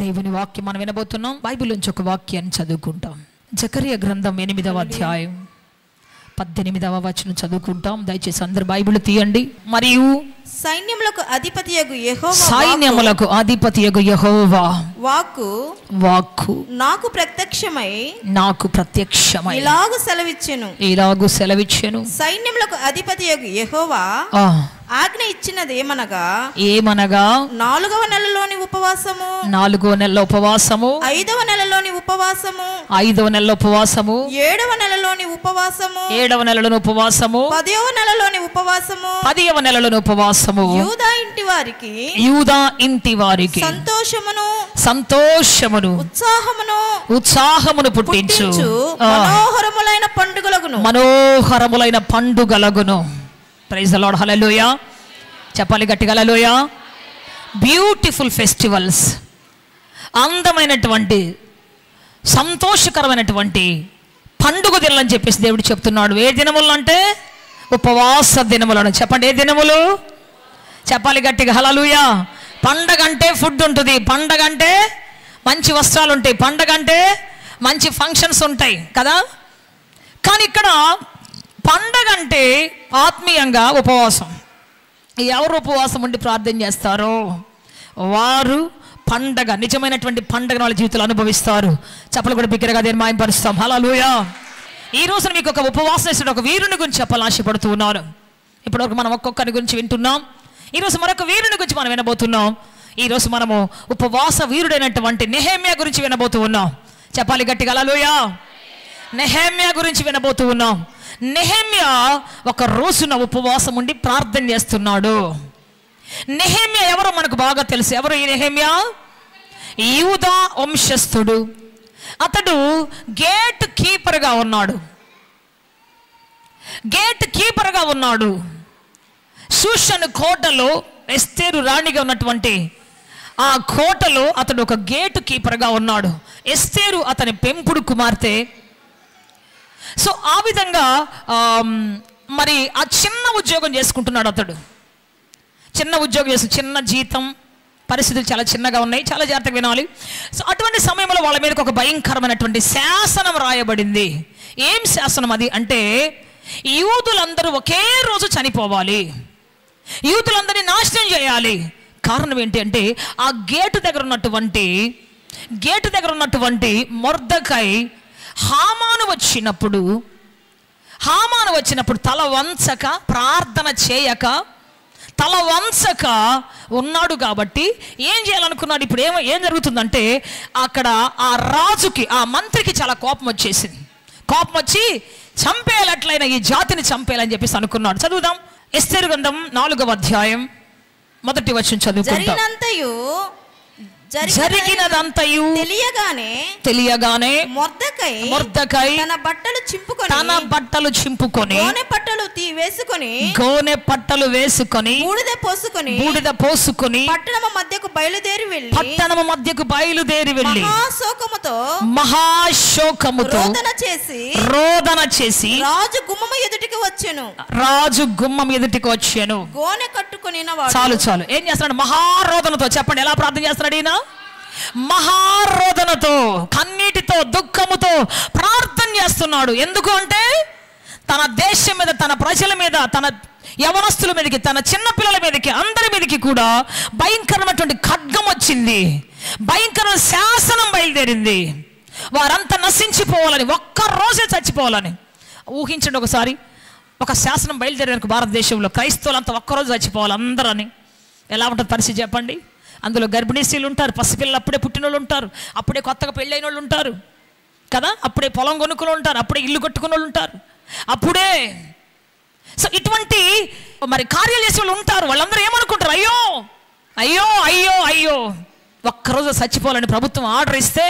దేవుని వాక్యం మనం వినబోతున్నాం. బైబిల్ నుంచి ఒక వాక్యాన్ని చదువుకుంటాం. జకరియా గ్రంథం 8వ అధ్యాయం 18వ వచనం చదువుకుంటాం. దయచేసి అందరు బైబిల్ తీయండి. మరియు సైన్యములకు అధిపతియగు యెహోవా వాక్కు నాకు ప్రత్యక్షమై ఇలాగు సెలవిచ్చెను. సైన్యములకు అధిపతియగు యెహోవా ఆజ్ఞ ఇచ్చినదేమనగా 4వ నెలలోని ఉపవాసము, 4వ నెల ఉపవాసము, 5వ నెలలోని ఉపవాసము, 5వ నెల ఉపవాసము, 7వ నెలలోని ఉపవాసము, 7వ నెలలోని ఉపవాసము, 10వ నెలలోని ఉపవాసము, 10వ నెలలోని ఉపవాసము, యూదా ఇంటి వారికి సంతోషమును ఉత్సాహమును పుట్టించు మనోహరములైన పండుగలగును. Praise the lord. హల్లెలూయా. చెప్పాలి గట్టిగా హల్లెలూయా. బ్యూటిఫుల్ ఫెస్టివల్స్, అందమైనటువంటి సంతోషకరమైనటువంటి పండుగ దినాలని చెప్పేసి దేవుడు చెప్తున్నాడు. ఏ దినములు అంటే ఉపవాస దినములను. చెప్పండి, ఏ దినములు? చెప్పాలి గట్టిగా హల్లెలూయా. పండగ అంటే ఫుడ్ ఉంటుంది, పండగ అంటే మంచి వస్త్రాలు ఉంటాయి, పండగ అంటే మంచి ఫంక్షన్స్ ఉంటాయి కదా. కానీ ఇక్కడ పండగ అంటే ఆత్మీయంగా ఉపవాసం. ఎవరు ఉపవాసం ఉండి ప్రార్థన చేస్తారో వారు పండగ, నిజమైనటువంటి పండగ వాళ్ళ జీవితంలో అనుభవిస్తారు. చెప్పలు కూడా బిగ్గరగా దేని మాయంపరుస్తాం. హల్లెలూయా. ఈ రోజు మీకు ఒక ఉపవాసం చేసిన ఒక వీరుని గురించి చెప్పాలని ఆశపడుతూ ఉన్నాను. ఇప్పటివరకు మనం ఒక్కొక్కరి గురించి వింటున్నాం. ఈరోజు మరొక వీరుని గురించి మనం వినబోతున్నాం. ఈరోజు మనము ఉపవాస వీరుడైనటువంటి నెహెమ్యా గురించి వినబోతూ ఉన్నాం. చెప్పాలి గట్టిగా హల్లెలూయా. నెహెమ్యా గురించి వినబోతూ ఉన్నాం. నెహెమ్యా ఒక రోజున ఉపవాసం ఉండి ప్రార్థన చేస్తున్నాడు. నెహెమ్యా ఎవరో మనకు బాగా తెలుసు. ఎవరు ఈ నెహెమ్యా? యూదా వంశస్థుడు. అతడు గేట్ కీపర్గా ఉన్నాడు. షూషను కోటలో ఎస్తేరు రాణిగా ఉన్నటువంటి ఆ కోటలో అతడు ఒక గేట్ కీపర్గా ఉన్నాడు. ఎస్తేరు అతని పెంపుడు కుమార్తె. సో ఆ విధంగా మరి ఆ చిన్న ఉద్యోగం చేసుకుంటున్నాడు. అతడు చిన్న ఉద్యోగం చేసి చిన్న జీతం, పరిస్థితులు చాలా చిన్నగా ఉన్నాయి. చాలా జాగ్రత్తగా వినాలి. సో అటువంటి సమయంలో వాళ్ళ మీదకి ఒక భయంకరమైనటువంటి శాసనం రాయబడింది. ఏం శాసనం అది అంటే, యూదులందరూ ఒకే రోజు చనిపోవాలి, యూదులందరినీ నాశనం చేయాలి. కారణం ఏంటి అంటే, ఆ గేటు దగ్గర ఉన్నటువంటి మొర్దెకై హామాను వచ్చినప్పుడు తల వంచక, ప్రార్థన చేయక, తల వంచక ఉన్నాడు. కాబట్టి ఏం చేయాలనుకున్నాడు? ఇప్పుడు ఏం జరుగుతుందంటే, అక్కడ ఆ రాజుకి, ఆ మంత్రికి చాలా కోపం వచ్చి చంపేయాలట్లయినా ఈ జాతిని చంపేయాలని చెప్పేసి అనుకున్నాడు. చదువుదాం. ఎస్తేరు గ్రంథం 4వ అధ్యాయం 1వ వచనం చదువుకుంటాం. జరిగినదంతయు తెలియగానే మొర్దెకై తన బట్టలు చింపుకొని గోనె పట్టలు వేసుకొని బూడిద పోసుకొని పట్టణము మధ్యకు బయలుదేరి వెళ్ళి మహాశోకముతో రోదన చేసి రాజు గుమ్మం ఎదుటికి వచ్చాను. గోనె కట్టుకొని చాలు. ఏం చేస్తున్నాడు? మహారోదనతో. చెప్పండి, ఎలా ప్రార్థన చేస్తున్నాడు ఈయన? మహారోదనతో, కన్నీటితో, దుఃఖముతో ప్రార్థన చేస్తున్నాడు. ఎందుకు అంటే, తన దేశం మీద, తన ప్రజల మీద, తన యవనస్తుల మీదకి, తన చిన్న పిల్లల మీదకి, అందరి మీదకి కూడా భయంకరమైనటువంటి ఖడ్గం వచ్చింది. భయంకరమైన శాసనం బయలుదేరింది. వారంతా నశించిపోవాలని, ఒక్క రోజే చచ్చిపోవాలని. ఊహించండి ఒకసారి, ఒక శాసనం బయలుదేరేందుకు భారతదేశంలో క్రైస్తవులంతా ఒక్కరోజు చచ్చిపోవాలి అందరని. ఎలా ఉంటుంది పరిస్థితి చెప్పండి? అందులో గర్భిణీ స్త్రీలు ఉంటారు, పసిపిల్లలు అప్పుడే పుట్టిన వాళ్ళు ఉంటారు, అప్పుడే కొత్తగా పెళ్ళైన వాళ్ళు ఉంటారు కదా, అప్పుడే పొలం కొనుక్కుని ఉంటారు, అప్పుడే ఇల్లు కట్టుకున్న వాళ్ళు ఉంటారు, అప్పుడే. సో ఇటువంటి మరి కార్యాలు చేసే వాళ్ళు ఉంటారు. వాళ్ళందరూ ఏమనుకుంటారు? అయ్యో అయ్యో అయ్యో అయ్యో ఒక్కరోజు చచ్చిపోవాలని ప్రభుత్వం ఆర్డర్ ఇస్తే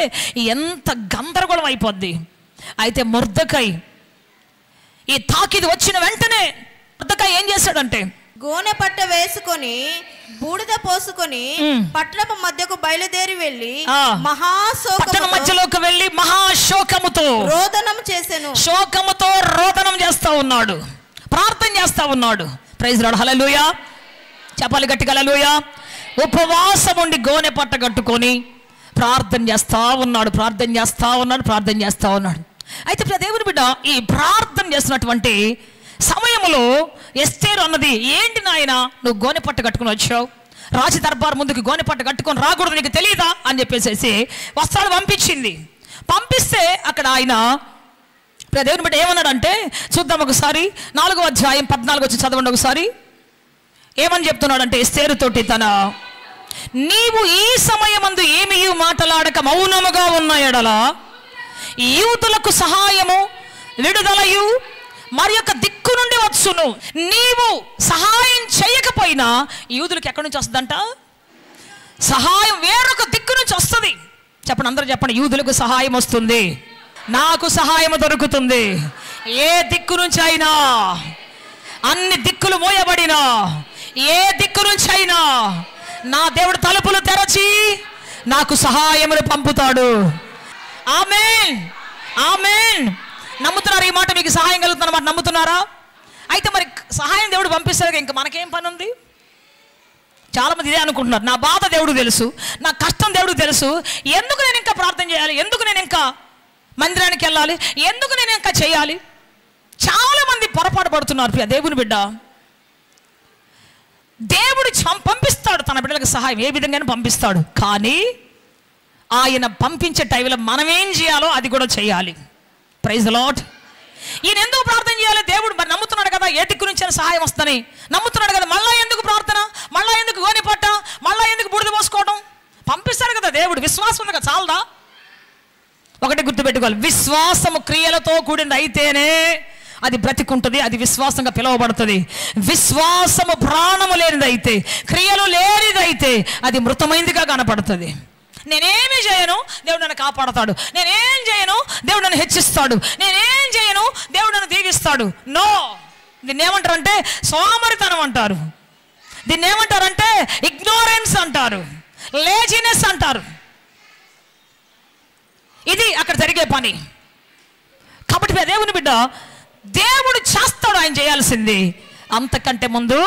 ఎంత గందరగోళం అయిపోద్ది. అయితే మొర్దెకై ఈ తాకిది వచ్చిన వెంటనే మొర్దెకై ఏం చేశాడంటే, గోనె పట్ట వేసుకొని బూడిద పోసుకొని పట్టణం మధ్యకు బయలుదేరి వెళ్ళి పట్టణం మధ్యలోకి వెళ్ళి మహాశోకముతో రోదనం చేస్తా ఉన్నాడు, ప్రార్థన చేస్తా ఉన్నాడు. Praise lord. హల్లెలూయా. చెప్పాలి గట్టిగా హల్లెలూయా. ఉపవాసం ఉండి గోనె పట్ట కట్టుకొని ప్రార్థన చేస్తూ ఉన్నాడు. అయితే దేవుని బిడ్డ ఈ ప్రార్థన చేస్తున్నటువంటి సమయంలో ఎస్తేరు అన్నది, ఏంటి నాయన నువ్వు గోనెపట్టు కట్టుకుని వచ్చావు, రాజు దర్బార్ ముందుకు గోనెపట్టు కట్టుకొని రాకూడదు, నీకు తెలియదా అని చెప్పేసి వస్త్రాలు పంపిస్తే అక్కడ ఆయన దేవుని బిడ్డ ఏమన్నాడంటే చూద్దాం ఒకసారి. 4వ అధ్యాయం 14 వచ్చి చదవండి ఒకసారి. ఏమని చెప్తున్నాడంటే ఎస్తేరుతోటి, నీవు ఈ సమయమందు ఏమీ మాటలాడక మౌనముగా ఉన్న ఎడల యూదులకు సహాయము విడుదలయు మరి యొక్క దిక్కు నుండి వచ్చును. నీవు సహాయం చేయకపోయినా యూదులకు ఎక్కడి నుంచి వస్తుందంట? సహాయం వేరొక దిక్కు నుంచి వస్తుంది. చెప్పండి, అందరూ చెప్పండి. యూదులకు సహాయం వస్తుంది, నాకు సహాయం దొరుకుతుంది. ఏ దిక్కు నుంచి అయినా, అన్ని దిక్కులు మోయబడినా, ఏ దిక్కు నుంచి అయినా నా దేవుడు తలుపులు తెరచి నాకు సహాయములు పంపుతాడు. ఆమేన్, ఆమేన్. నమ్ముతున్నారు ఈ మాట? మీకు సహాయం కలుగుతున్నమాట నమ్ముతున్నారా? అయితే మరి సహాయం దేవుడు పంపిస్తారు, ఇంకా మనకేం పని ఉంది? చాలామంది ఇదే అనుకుంటున్నారు, నా బాధ దేవుడు తెలుసు, నా కష్టం దేవుడు తెలుసు, ఎందుకు నేను ఇంకా ప్రార్థన చేయాలి, ఎందుకు నేను ఇంకా మందిరానికి వెళ్ళాలి, ఎందుకు నేను ఇంకా చేయాలి? చాలామంది పొరపాటు పడుతున్నారు. దేవుని బిడ్డ, దేవుడు పంపిస్తాడు తన బిడ్డలకు సహాయం, ఏ విధంగానే పంపిస్తాడు. కానీ ఆయన పంపించే టైంలో మనం ఏం చేయాలో అది కూడా చేయాలి. Praise the Lord. ఈయన ఎందుకు ప్రార్థన చేయాలి? దేవుడు మరి నమ్ముతున్నాడు కదా ఏ దిక్కు నుంచి సహాయం వస్తుందని నమ్ముతున్నాడు కదా. మళ్ళా ఎందుకు ప్రార్థన, మళ్ళా ఎందుకు గోనెపట్ట, మళ్ళా ఎందుకు బూడిద పోసుకోవడం? పంపిస్తాడు కదా దేవుడు. విశ్వాసం ఉంది కదా, చాలదా? ఒకటి గుర్తుపెట్టుకోవాలి, విశ్వాసము క్రియలతో కూడింది అయితేనే అది బ్రతికుంటుంది, అది విశ్వాసంగా పిలువబడుతుంది. విశ్వాసము ప్రాణము లేనిదైతే, క్రియలు లేనిదైతే అది మృతమైందిగా కనపడుతుంది. నేనేమి చేయను, దేవుడు నన్ను కాపాడతాడు. నేనేం చేయను, దేవుడు నన్ను హెచ్చిస్తాడు. నేనేం చేయను, దేవుడు నన్ను దీవిస్తాడు. నో, దీన్ని ఏమంటారంటే సోమరితనం అంటారు, దీన్ని ఏమంటారంటే ఇగ్నోరెన్స్ అంటారు, లేజినెస్ అంటారు. ఇది అక్కడ జరిగే పని. కాబట్టి దేవుని బిడ్డ, దేవుడు చేస్తాడు ఆయన చేయాల్సింది. అంతకంటే ముందు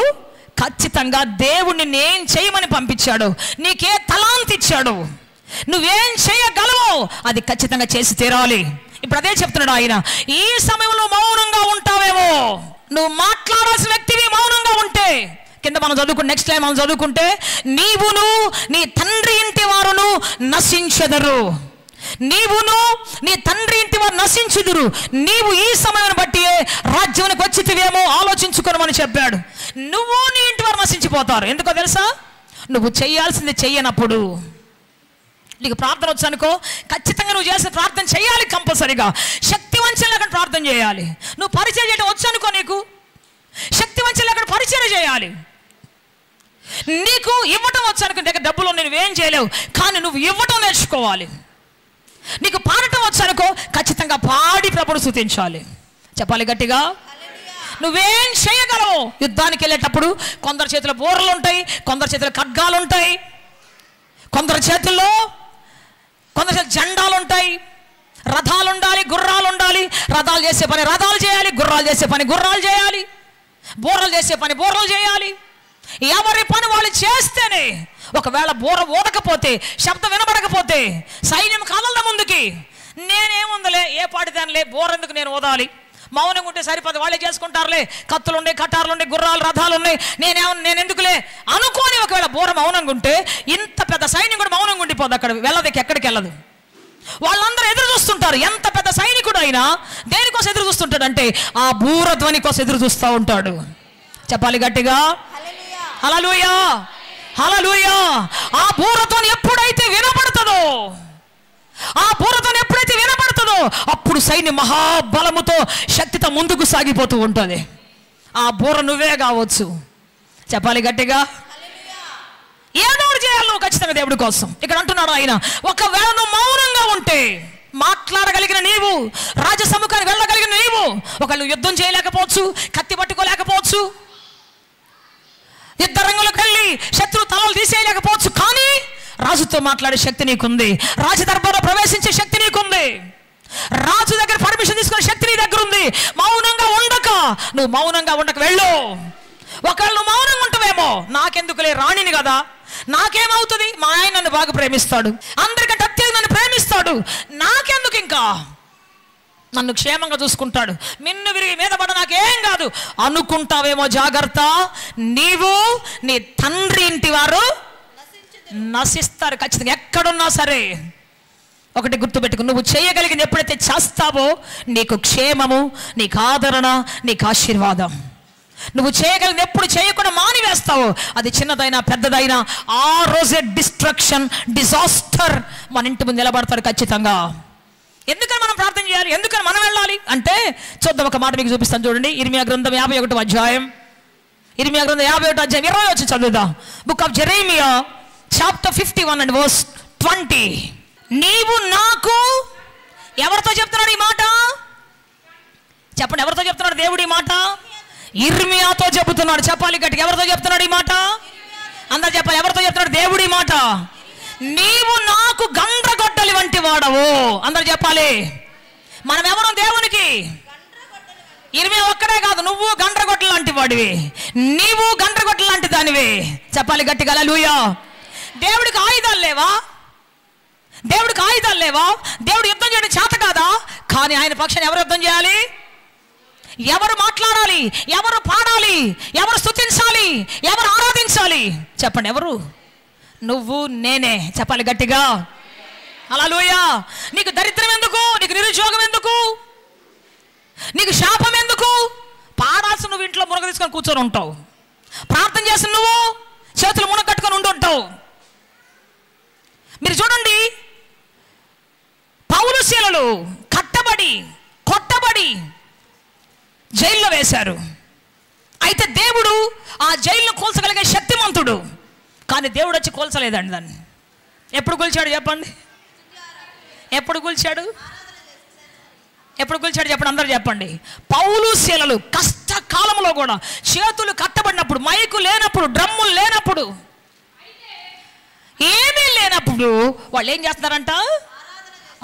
ఖచ్చితంగా దేవుడిని నేను చేయమని పంపించాడు, నీకే తలాంత్ ఇచ్చాడు, నువ్వేం చేయగలవో అది ఖచ్చితంగా చేసి తీరాలి. ఇప్పుడు అదే చెప్తున్నాడు ఆయన. ఈ సమయంలో మౌనంగా ఉంటావేమో, నువ్వు మాట్లాడాల్సిన వ్యక్తివి మౌనంగా ఉంటే, కింద మనం చదువుకుంటే నెక్స్ట్ టైం మనం చదువుకుంటే, నీవును నీ తండ్రి ఇంటి వారును నశించెదరు, నీవును నీ తండ్రి ఇంటి వారు నశించుదురు, నీవు ఈ సమయాన్ని బట్టి రాజ్యానికి వచ్చితివేమో ఆలోచించుకోమని చెప్పాడు. నువ్వు నీ ఇంటి వారు నశించిపోతారు. ఎందుకో తెలుసా? నువ్వు చేయాల్సింది చెయ్యనప్పుడు. నీకు ప్రార్థన వచ్చు అనుకో, ఖచ్చితంగా నువ్వు చేసిన ప్రార్థన చేయాలి, కంపల్సరీగా శక్తివంచం లేకుండా ప్రార్థన చేయాలి. నువ్వు పరిచయం చేయడం వచ్చు అనుకో, నీకు శక్తివంచం లేకుండా పరిచయం చేయాలి. నీకు ఇవ్వటం వచ్చు అనుకో, దగ్గర డబ్బులు నువ్వేం చేయలేవు, కానీ నువ్వు ఇవ్వటం నేర్చుకోవాలి. నీకు పాడటం వచ్చు అనుకో, ఖచ్చితంగా పాడి ప్రభువును స్తుతించాలి. చెప్పాలి గట్టిగా. నువ్వేం చేయగలవు? యుద్ధానికి వెళ్ళేటప్పుడు కొందరు చేతిలో బోర్లు ఉంటాయి, కొందరు చేతిలో ఖడ్గాలు ఉంటాయి, కొందరు చేతుల్లో జెండాలు ఉంటాయి, రథాలు ఉండాలి, గుర్రాలు ఉండాలి. రథాలు చేసే పని రథాలు చేయాలి, గుర్రాలు చేసే పని గుర్రాలు చేయాలి, బోర్రలు చేసే పని బోర్రలు చేయాలి. ఎవరి పని వాళ్ళు చేస్తేనే. ఒకవేళ బోర ఊదకపోతే, శబ్దం వినబడకపోతే సైన్యం కదలదా ముందుకి. నేనేముందలే, ఏ పాటిదానిలే, బోరెందుకు నేను ఊదాలి, మౌనంగా ఉంటే సరిపోదు, వాళ్ళే చేసుకుంటారులే, కత్తులు ఉన్నాయి, కటార్లు ఉన్నాయి, గుర్రాలు రథాలు ఉన్నాయి, నేను ఎందుకులే అనుకోని ఒకవేళ బోర మౌనంగా ఉంటే, ఇంత పెద్ద సైన్యం కూడా మౌనంగా ఉండిపోదు, అక్కడ వెళ్ళదు, ఎక్కడికి వెళ్ళదు. వాళ్ళందరూ ఎదురు చూస్తుంటారు. ఎంత పెద్ద సైనికుడు అయినా దేనికోసం ఎదురు చూస్తుంటాడంటే ఆ బూరధ్వని కోసం ఎదురు చూస్తూ ఉంటాడు. చెప్పాలి గట్టిగా. హల్లెలూయా, హల్లెలూయా. ఆ బూరధ్వని ఎప్పుడైతే వినపడుతుందో, ఆ బూరధ్వని ఎప్పుడైతే వినపడుతుందో అప్పుడు సైన్యం మహాబలముతో శక్తితో ముందుకు సాగిపోతూ ఉంటుంది. ఆ బూర నువ్వే కావచ్చు. చెప్పాలి గట్టిగా. ఏదో చేయాలి నువ్వు ఖచ్చితంగా దేవుడి కోసం. ఇక్కడ అంటున్నాడు ఆయన, ఒకవేళ నువ్వు మౌనంగా ఉంటే, మాట్లాడగలిగిన నీవు, రాజసముఖానికి వెళ్ళగలిగిన నీవు, ఒకళ్ళు యుద్ధం చేయలేకపోవచ్చు, కత్తి పట్టుకోలేకపోవచ్చు, యుద్ధ రంగులకు వెళ్ళి శత్రు తలలు తీసేయలేకపోవచ్చు, కానీ రాజుతో మాట్లాడే శక్తి నీకుంది, రాజు దర్బార్లో ప్రవేశించే శక్తి నీకుంది, రాజు దగ్గర పర్మిషన్ తీసుకునే శక్తి నీ దగ్గర ఉంది. నువ్వు మౌనంగా ఉండక వెళ్ళు. ఒకవేళ నువ్వు మౌనంగా ఉంటావేమో, నాకెందుకులే, రాణిని కదా, నాకేమవుతుంది, మా ఆయన నన్ను బాగా ప్రేమిస్తాడు, అందరికంటే ఉన్నాడు, నాకెందుకు ఇంకా, నన్ను క్షేమంగా చూసుకుంటాడు, మిన్ను విరిగి మీద పడ నాకేం కాదు అనుకుంటావేమో జాగ్రత్త. నీవు నీ తండ్రి ఇంటి వారు నశిస్తారు ఖచ్చితంగా, ఎక్కడున్నా సరే. ఒకటి గుర్తుపెట్టుకు, నువ్వు చేయగలిగింది ఎప్పుడైతే చేస్తావో నీకు క్షేమము, నీకు ఆదరణ, నీకు ఆశీర్వాదం. నువ్వు చేయగలిగింది ఎప్పుడు చేయకుండా మానివేస్తావో, అది చిన్నదైనా పెద్దదైనా, ఆ రోజే డిస్ట్రక్షన్, డిజాస్టర్ మన ఇంటి ముందు నిలబడతాడు ఖచ్చితంగా. ఎందుకని మనం ప్రార్థన చేయాలి, ఎందుకని మనం వెళ్ళాలి అంటే చూద్దాం. ఒక మాట మీకు చూపిస్తాను చూడండి. ఇర్మియా గ్రంథం 51వ అధ్యాయం, ఇర్మియా గ్రంథం 51వ అధ్యాయం 20 వచ్చి చదువుదాం. Book of Jeremiah chapter 51 and verse 20. నీవు నాకు, ఎవరితో చెప్తున్నాడు ఈ మాట చెప్పండి, ఎవరితో చెప్తున్నాడు దేవుడు ఈ మాట? ఇర్మియాతో చెబుతున్నాడు. చెప్పాలి గట్టిగా, ఎవరితో చెప్తున్నాడు ఈ మాట? అందరు చెప్పాలి, ఎవరితో చెప్తున్నాడు దేవుడు ఈ మాట? నీవు నాకు గండ్రగొడ్డలి వంటి వాడవు. అందరు చెప్పాలి, మనం ఎవరు దేవునికి? ఇర్మియా ఒక్కడే కాదు, నువ్వు గండ్రగొడ్డలి లాంటి వాడివి, నీవు గండ్రగొడ్డలి లాంటి దానివి. చెప్పాలి గట్టిగా హల్లెలూయా. దేవుడికి ఆయుధాలు లేవా? దేవుడికి ఆయుధాలు లేవా? దేవుడు యుద్ధం చేయడం చేత కాదా? కానీ ఆయన పక్షాన్ని ఎవరు యుద్ధం చేయాలి? ఎవరు మాట్లాడాలి? ఎవరు పాడాలి? ఎవరు స్తుతించాలి? ఎవరు ఆరాధించాలి? చెప్పండి, ఎవరు? నువ్వు, నేనే. చెప్పాలి గట్టిగా హల్లెలూయా. నీకు దరిద్రం ఎందుకు? నీకు నిరుద్యోగం ఎందుకు? నీకు శాపం ఎందుకు? పాడాల్సి నువ్వు ఇంట్లో మునగ తీసుకొని కూర్చొని ఉంటావు, ప్రార్థన చేసి నువ్వు చేతులు మునగ కట్టుకొని ఉంటుంటావు. మీరు చూడండి, పౌలు శీలలు కట్టబడి కొట్టబడి జైల్లో వేశారు. అయితే దేవుడు ఆ జైలును కూల్చగలిగే శక్తిమంతుడు, కానీ దేవుడు వచ్చి కూల్చలేదండి దాన్ని. ఎప్పుడు కూల్చాడు చెప్పండి? ఎప్పుడు కూల్చాడు? ఎప్పుడు కూల్చాడు చెప్పండి, అందరూ చెప్పండి. పౌలు శీలలు కష్టకాలంలో కూడా చేతులు కట్టబడినప్పుడు, మైకు లేనప్పుడు, డ్రమ్ములు లేనప్పుడు, ఏమీ లేనప్పుడు వాళ్ళు ఏం చేస్తున్నారంట?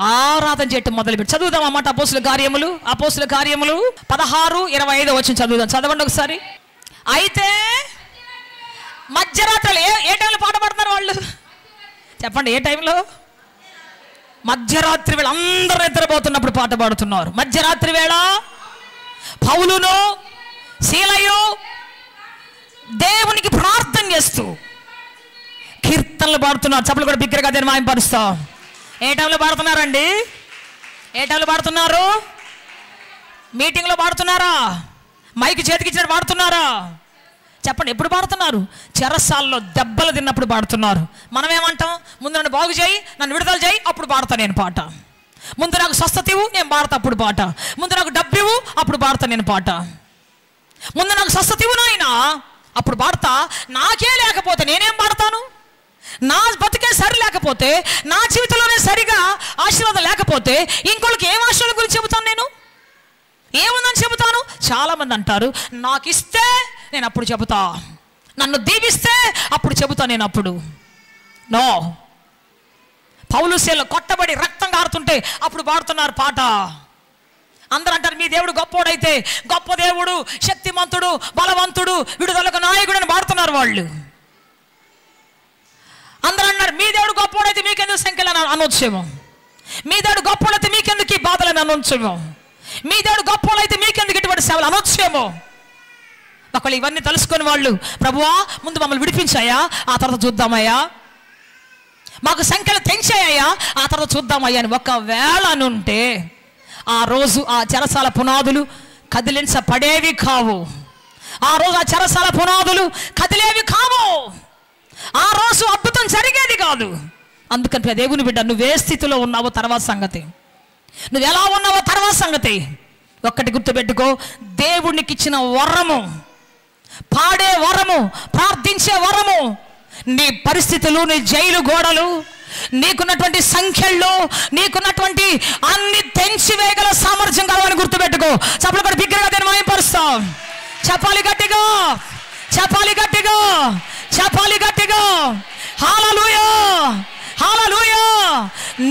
ఆరాధన చేయటం మొదలుపెట్టి. చదువుదాం అన్నమాట. అపోస్తుల కార్యములు 16:25 వచ్చి చదువుదాం. చదవండి ఒకసారి. అయితే మధ్యరాత్రులు ఏ టైంలో పాట పాడుతున్నారు వాళ్ళు? చెప్పండి, ఏ టైంలో? మధ్యరాత్రి వేళ అందరూ నిద్రపోతున్నప్పుడు పాట పాడుతున్నారు. మధ్యరాత్రి వేళ పౌలును శీలయు దేవునికి ప్రార్థన చేస్తూ కీర్తనలు పాడుతున్నారు. చప్పలు కూడా బిగ్గరగా దేని మాయంపరుస్తాం. ఏ టైంలో పాడుతున్నారండి? ఏ టైంలో పాడుతున్నారు? మీటింగ్లో పాడుతున్నారా? మైక్ చేతికి ఇచ్చినట్టు పాడుతున్నారా? చెప్పండి, ఎప్పుడు పాడుతున్నారు? చెరసాల్లో దెబ్బలు తిన్నప్పుడు పాడుతున్నారు. మనం ఏమంటాం? ముందు నన్ను బాగు చేయి, నన్ను విడుదల చేయి, అప్పుడు పాడతా నేను పాట. ముందు నాకు స్వస్థత ఇవ్వు, నేను పాడతా అప్పుడు పాట. ముందు నాకు డబ్బు ఇవ్వు, అప్పుడు పాడతా నేను పాట. ముందు నాకు స్వస్థత ఇవ్వు నాయనా, అప్పుడు పాడతా. నాకే లేకపోతే నేనేం పాడతాను? నా బతికే సరి లేకపోతే, నా జీవితంలోనే సరిగా ఆశీర్వాదం లేకపోతే ఇంకొకరికి ఏం ఆశీర్వాదం గురించి చెబుతాను? నేను ఏముందని చెబుతాను? చాలామంది అంటారు, నాకు ఇస్తే నేను అప్పుడు చెబుతా, నన్ను దీవిస్తే అప్పుడు చెబుతా నేను. అప్పుడు నో. పౌలు శీల కొట్టబడి రక్తం కారుతుంటే అప్పుడు పాడుతున్నారు పాట. అందరూ అంటారు, మీ దేవుడు గొప్పోడైతే, గొప్ప దేవుడు, శక్తిమంతుడు, బలవంతుడు, విడుదలకు నాయకుడు అని పాడుతున్నారు వాళ్ళు. అందరూ అన్నారు, మీ దేవుడు గొప్పోడైతే మీకెందుకు సంఖ్యలు అనొచ్చేమో, మీ దేవుడు గొప్పోడైతే మీకెందుకు ఈ బాధలని అనొచ్చేమో, మీ దేవుడు గొప్పోడైతే మీకెందుకు ఇటువంటి సేవలు అనొచ్చేమో. ఒకళ్ళు ఇవన్నీ తెలుసుకొని వాళ్ళు, ప్రభువా ముందు మమ్మల్ని విడిపించాయా, ఆ తర్వాత చూద్దామయ్యా, మాకు సంఖ్యలు తెంచాయ్యా, ఆ తర్వాత చూద్దామయ్యా అని ఒకవేళ అనుంటే ఆ రోజు ఆ చెరసాల పునాదులు కదిలించబడేవి కావు. ఆ రోజు ఆ చెరసాల పునాదులు కదిలేవి కావు. ఆ రోజు అద్భుతం జరిగేది కాదు. అందుకని దేవుని బిడ్డ, నువ్వే స్థితిలో ఉన్నావో తర్వాత సంగతి, నువ్వు ఎలా ఉన్నావో తర్వాత సంగతి. ఒక్కటి గుర్తుపెట్టుకో, దేవునికి ఇచ్చిన వరము, పాడే వరము, ప్రార్థించే వరము, నీ పరిస్థితులు, నీ జైలు గోడలు, నీకున్నటువంటి సంఖ్యల్లో, నీకున్నటువంటి అన్ని తెంచివేయగల సామర్థ్యం కావాలని గుర్తుపెట్టుకో. చప్పలు కూడా బిగ్గరగా దీన్ని మాయపరుస్తాం. చెప్పాలి గట్టిగా, చెప్పాలి గట్టిగా, చెప్పాలి గట్టిగా. హల్లెలూయా, హల్లెలూయా.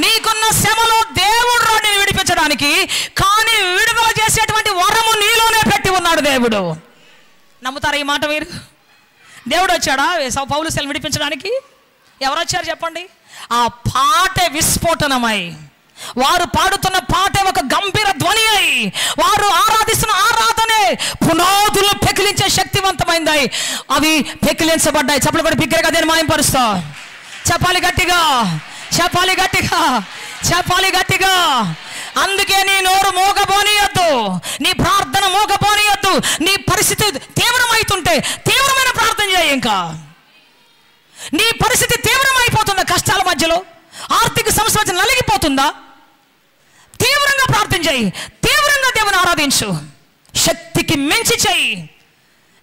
నీకున్న శ్రమలో దేవుడు నేను విడిపించడానికి, కానీ విడుదల చేసేటువంటి వరము నీలోనే పెట్టి ఉన్నాడు దేవుడు. నమ్ముతారా ఈ మాట మీరు? దేవుడు వచ్చాడా పౌలు శీలను విడిపించడానికి? ఎవరు వచ్చారు చెప్పండి? ఆ పాట విస్ఫోటనమై వారు పాడుతున్న పాటే ఒక గంభీర ధ్వని అయి, వారు ఆరాధిస్తున్న ఆరాధనే పునాదులు పెకిలించే శక్తివంతమైంది. అవి పెకిలించబడ్డాయి. చెప్పలు కూడా బిగ్గరగా దేని మాయంపరుస్తా. చెప్పాలి గట్టిగా, చెప్పాలి గట్టిగా, చెప్పాలి గట్టిగా. అందుకే నీ నోరు మోగబోనియొద్దు, నీ ప్రార్థన మోగబోనియొద్దు. నీ పరిస్థితి తీవ్రమైతుంటే తీవ్రమైన ప్రార్థన చేయి. ఇంకా నీ పరిస్థితి తీవ్రమైపోతుందా? కష్టాల మధ్యలో ఆర్థిక సమస్య మధ్య నలిగిపోతుందా? తీవ్రంగా ప్రార్థన చేయి, తీవ్రంగా దేవుని ఆరాధించు. శక్తికి మించి చేయి.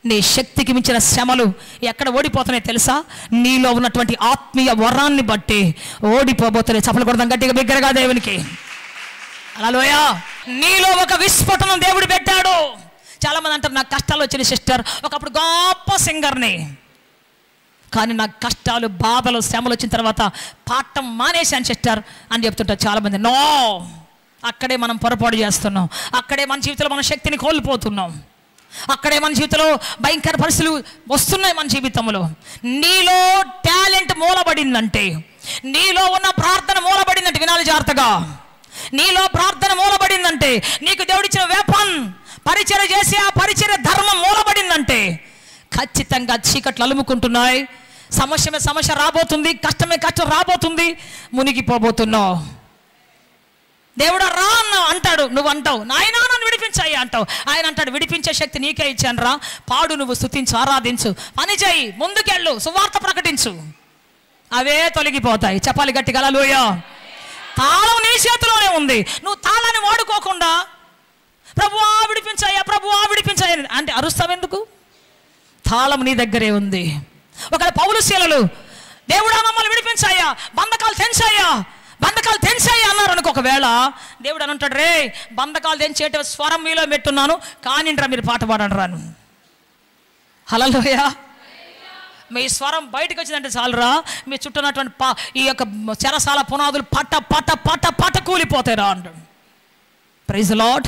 నీ శక్తికి మించిన శ్రమలు ఎక్కడ ఓడిపోతున్నాయి తెలుసా? నీలో ఉన్నటువంటి ఆత్మీయ వరాన్ని బట్టి ఓడిపోబోతున్నాయి. చప్పలు కొడదాం గట్టిగా బిగ్గరగా దేవునికి. హల్లెలూయా. నీలో ఒక విస్ఫోటనం దేవుడు పెట్టాడు. చాలా మంది అంటారు, నాకు కష్టాలు వచ్చిన సిస్టర్, ఒకప్పుడు గొప్ప సింగర్ని, కానీ నాకు కష్టాలు బాధలు శ్రమలు వచ్చిన తర్వాత పాడటం మానేశాను సిస్టర్ అని చెప్తుంటారు చాలామంది. నో, అక్కడే మనం పొరపాటు చేస్తున్నాం. అక్కడే మన జీవితంలో మన శక్తిని కోల్పోతున్నాం. అక్కడే మన జీవితంలో భయంకర పరిస్థితులు వస్తున్నాయి మన జీవితంలో. నీలో టాలెంట్ మూలబడిందంటే, నీలో ఉన్న ప్రార్థన మూలబడిందంటే, వినాలి జాగ్రత్తగా, నీలో ప్రార్థన మూలబడిందంటే, నీకు దేవుడిచ్చిన వెపన్ పరిచర్య చేసి ఆ పరిచర్య ధర్మం మూలబడిందంటే ఖచ్చితంగా చీకట్లు అలుముకుంటున్నాయి. సమస్య మీద సమస్య రాబోతుంది, కష్టమే కష్టం రాబోతుంది, మునిగిపోబోతున్నావు. దేవుడు రా అన్నావు అంటాడు, నువ్వు అంటావు నాయనా నన్ను విడిపించాయి అంటావు. ఆయన అంటాడు, విడిపించే శక్తి నీకే ఇచ్చాను రా, పాడు, నువ్వు స్తుతించు, ఆరాధించు, పని చేయి, ముందుకెళ్ళు, సువార్త ప్రకటించు, అవే తొలగిపోతాయి. చెప్పాలి గట్టిగా హల్లెలూయా. తాళం నీ చేతిలోనే ఉంది. నువ్వు తాళాన్ని వాడుకోకుండా ప్రభువా విడిపించాయా, ప్రభువా విడిపించాయా అంటే అరుస్తావెందుకు? తాళం నీ దగ్గరే ఉంది. ఒకవేళ పౌలు శీలలు దేవుడా మమ్మల్ని విడిపించాయా, బంధకాలు తెంచాయా, బంధకాలు తెంచాయా అన్నారు అనుకో, ఒకవేళ దేవుడు అని అంటాడు, రే బంధకాలు తెంచేట స్వరం మీలో పెట్టున్నాను, కానిండ్రా మీరు పాట పాడండి రాను. హల్లెలూయా. మీ స్వరం బయటకు వచ్చిందంటే చాలురా, మీ చుట్టూ ఉన్నటువంటి ఈ యొక్క చెరసాల పునాదులు పట్ట పట్ట పట్ట పట్ట కూలిపోతాయి రా అంటాడు. Praise the Lord.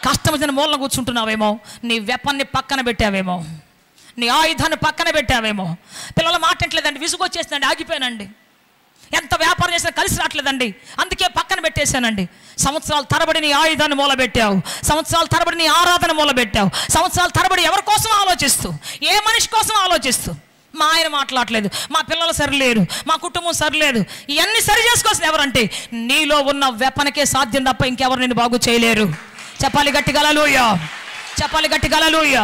కష్టం వచ్చిన మూలన కూర్చుంటున్నావేమో, నీ వెపన్ని పక్కన పెట్టావేమో, నీ ఆయుధాన్ని పక్కన పెట్టావేమో. పిల్లల మాట వింటలేదండి, విసుగు వచ్చేసిందండి, ఆగిపోయానండి, ఎంత వ్యాపారం చేసినా కలిసి రావట్లేదండి, అందుకే పక్కన పెట్టేశానండి. సంవత్సరాల తరబడి నీ ఆయుధాన్ని మూలబెట్టావు, సంవత్సరాల తరబడి నీ ఆరాధన మూలబెట్టావు, సంవత్సరాల తరబడి ఎవరి కోసం ఆలోచిస్తూ, ఏ మనిషి కోసం ఆలోచిస్తూ, మా ఆయన మాట్లాడలేదు, మా పిల్లలు సరిలేరు, మా కుటుంబం సరిలేదు, ఇవన్నీ సరి చేసుకోవాల్సింది ఎవరంటే నీలో ఉన్న వెపనకే సాధ్యం తప్ప ఇంకెవరు నేను బాగు చేయలేరు. చెప్పాలి గట్టిగా హల్లెలూయా, చెప్పాలి గట్టిగా హల్లెలూయా,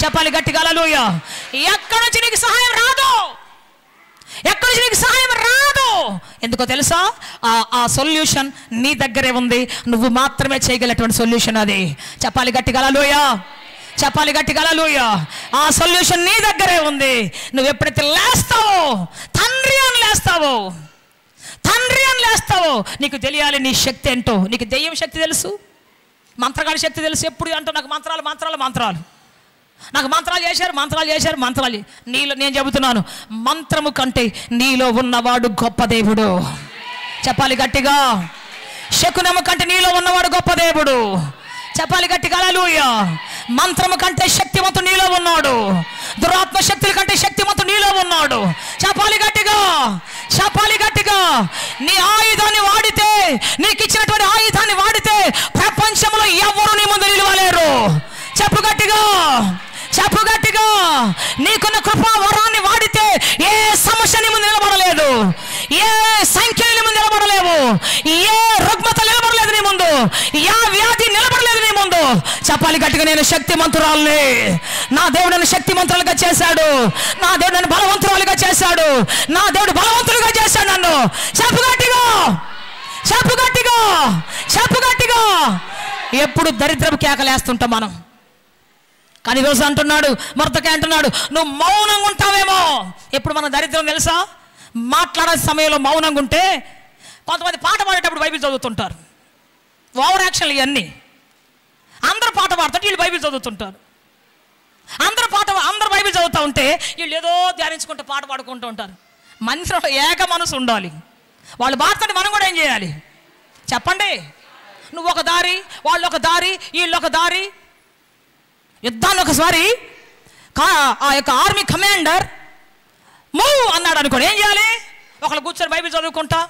చెప్పాలి గట్టిగా హల్లెలూయా. ఎక్కడి నుంచి నీకు సహాయం రాదు, ఎక్కడి నుంచి నీకు సహాయం రాదు. ఎందుకో తెలుసా? ఆ సొల్యూషన్ నీ దగ్గరే ఉంది. నువ్వు మాత్రమే చేయగలిగినటువంటి సొల్యూషన్ అది. చెప్పాలి గట్టిగా హల్లెలూయా, చెప్పాలి గట్టిగా హల్లెలూయా. ఆ సొల్యూషన్ నీ దగ్గరే ఉంది. నువ్వు ఎప్పుడైతే లేస్తావో, తండ్రి అని లేస్తావో, తండ్రి అని లేస్తావో, నీకు తెలియాలి నీ శక్తి ఏంటో. నీకు దెయ్యం శక్తి తెలుసు, మంత్రగాడి శక్తి తెలుసు. ఎప్పుడు అంటావు నాకు మంత్రాలు మంత్రాలు మంత్రాలు, నాకు మంత్రాలు చేశారు మంత్రాలు చేశారు మంత్రాలు. నీలో నేను చెబుతున్నాను, మంత్రము కంటే నీలో ఉన్నవాడు గొప్ప దేవుడు. చెప్పాలి గట్టిగా. శకునము కంటే నీలో ఉన్నవాడు గొప్ప దేవుడు. చెప్పాలి గట్టిగా హల్లెలూయా. మంత్రము కంటే శక్తివంతుడు నీలో ఉన్నాడు, దురాత్మ శక్తుల కంటే శక్తివంతుడు నీలో ఉన్నాడు. చెప్పాలి గట్టిగా, చెప్పాలి గట్టిగా. నీ ఆయుధాన్ని వాడితే, నీకు ఇచ్చినటువంటి ఆయుధాన్ని వాడితే ప్రపంచంలో ఎవరు నీ ముందు నిలవలేరు. చెప్పు గట్టిగా, చెప్పు గట్టిగా. నీకున్న కృపా వరాన్ని వాడితే ఏ సమస్య నీ ముందు నిలబడలేదు, ఏ సంఖ్యలు నీ ముందు నిలబడలేవు, ఏ రుగ్మత నిలబడలేదు నీ ముందు, ఏ వ్యాధి నిలబడలేదు నీ ముందు. చెప్పాలి గట్టిగా, నేను శక్తిమంతురాల్ని, నా దేవుడు నన్ను శక్తిమంతులుగా చేశాడు, నా దేవుడు నన్ను బలవంతురాలుగా చేశాడు, నా దేవుడు బలవంతులుగా చేశాడు నన్ను. చెప్పు గట్టిగా, చెప్పు గట్టిగా, చెప్పు గట్టిగా. ఎప్పుడు దరిద్రపు కేకలేస్తుంటాం మనం, కానీ ఈరోజు అంటున్నాడు, మొర్దెకై అంటున్నాడు, నువ్వు మౌనంగా ఉంటావేమో. ఎప్పుడు మన దరిద్రం తెలుసా? మాట్లాడే సమయంలో మౌనంగా ఉంటే. కొంతమంది పాట పాడేటప్పుడు బైబిల్ చదువుతుంటారు, ఓవర్ యాక్షన్లు ఇవన్నీ. అందరూ పాట పాడుతుంటే వీళ్ళు బైబిల్ చదువుతుంటారు, అందరూ బైబిల్ చదువుతూ ఉంటే వీళ్ళు ఏదో ధ్యానించుకుంటూ పాట పాడుకుంటూ ఉంటారు. మనిషిలో ఏక మనసు ఉండాలి. వాళ్ళు పాడుతుంటే మనం కూడా ఏం చేయాలి చెప్పండి? నువ్వు ఒక దారి, వాళ్ళు ఒక దారి, వీళ్ళు ఒక దారి. యుద్ధాన్ని ఒకసారి ఆ యొక్క ఆర్మీ కమాండర్ మూవ్ అన్నాడు అనుకోండి, ఏం చేయాలి? ఒకళ్ళు కూర్చొని బైబిల్ చదువుకుంటా,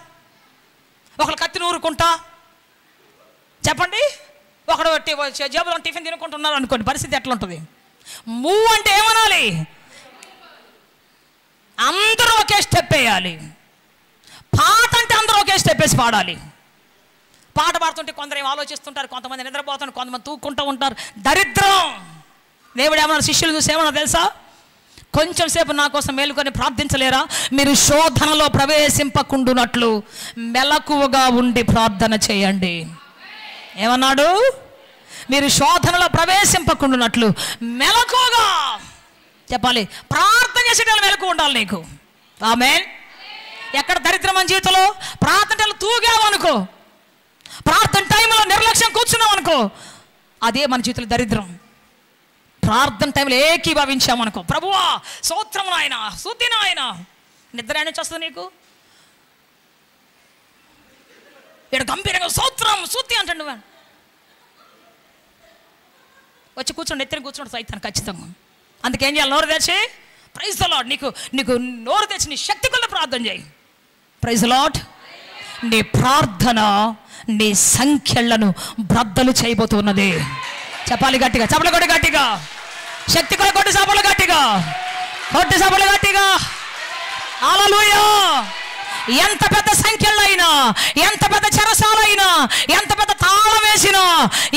ఒకళ్ళు కత్తి నూరుకుంటా, చెప్పండి, ఒకడు జేబులో టిఫిన్ తినుకుంటున్నారు అనుకోండి, పరిస్థితి ఎట్లా ఉంటుంది? మూవ్ అంటే ఏమనాలి? అందరూ ఒకే స్టెప్ వేయాలి. పాట అంటే అందరూ ఒకే స్టెప్ వేసి పాడాలి. పాట పాడుతుంటే కొందరు ఏం ఆలోచిస్తుంటారు, కొంతమంది నిద్రపోతారు, కొంతమంది తూక్కుంటూ ఉంటారు. దరిద్రం. దేవుడు ఏమన్నా శిష్యులు చూసి ఏమన్నా తెలుసా? కొంచెం సేపు నా కోసం మేలుకొని ప్రార్థించలేరా? మీరు శోధనలో ప్రవేశింపకుండునట్లు మెలకువగా ఉండి ప్రార్థన చేయండి. ఏమన్నాడు? మీరు శోధనలో ప్రవేశింపకుండునట్లు మెలకువగా చెప్పాలి. ప్రార్థన చేసేటప్పుడు మెలకు ఉండాలి నీకు. ఆమేన్. ఎక్కడ దరిద్రం మన జీవితంలో? ప్రార్థనలు తూగావనుకో, ప్రార్థన టైంలో నిర్లక్ష్యం కూర్చున్నాం అనుకో, అదే మన జీవితంలో దరిద్రం. ప్రార్థన టైంలో ఏకీభవించామనుకో, ప్రభువా స్తోత్రం నాయన, స్తుతి నాయన, నిద్ర నుంచి వస్తుంది నీకు. ఇక్కడ గంభీరంగా స్తోత్రం స్తుతి అంటాడు, నువ్వు వచ్చి కూర్చోండి, ఎత్తిన కూర్చోండి సైతాను ఖచ్చితంగా. అందుకేం చేయాలి? నోరు తెచ్చి ప్రైజ్ ద లార్డ్, నీకు నోరు తెచ్చి నీ శక్తి కొద్ది ప్రార్థన చేయి. Praise the Lord. నీ ప్రార్థన నీ సంఖ్యలను బ్రద్దలు చేయబోతున్నది. చెప్పాలి గట్టిగా, చపలు కొట్టి గట్టిగా, శక్తి కొట్టి చపలు గట్టిగా, కొట్టి చపలు గట్టిగా. హల్లెలూయా. ఎంత పెద్ద సంఖ్యలైనా, ఎంత పెద్ద చెరసాలైనా, ఎంత పెద్ద తాళం వేసినా,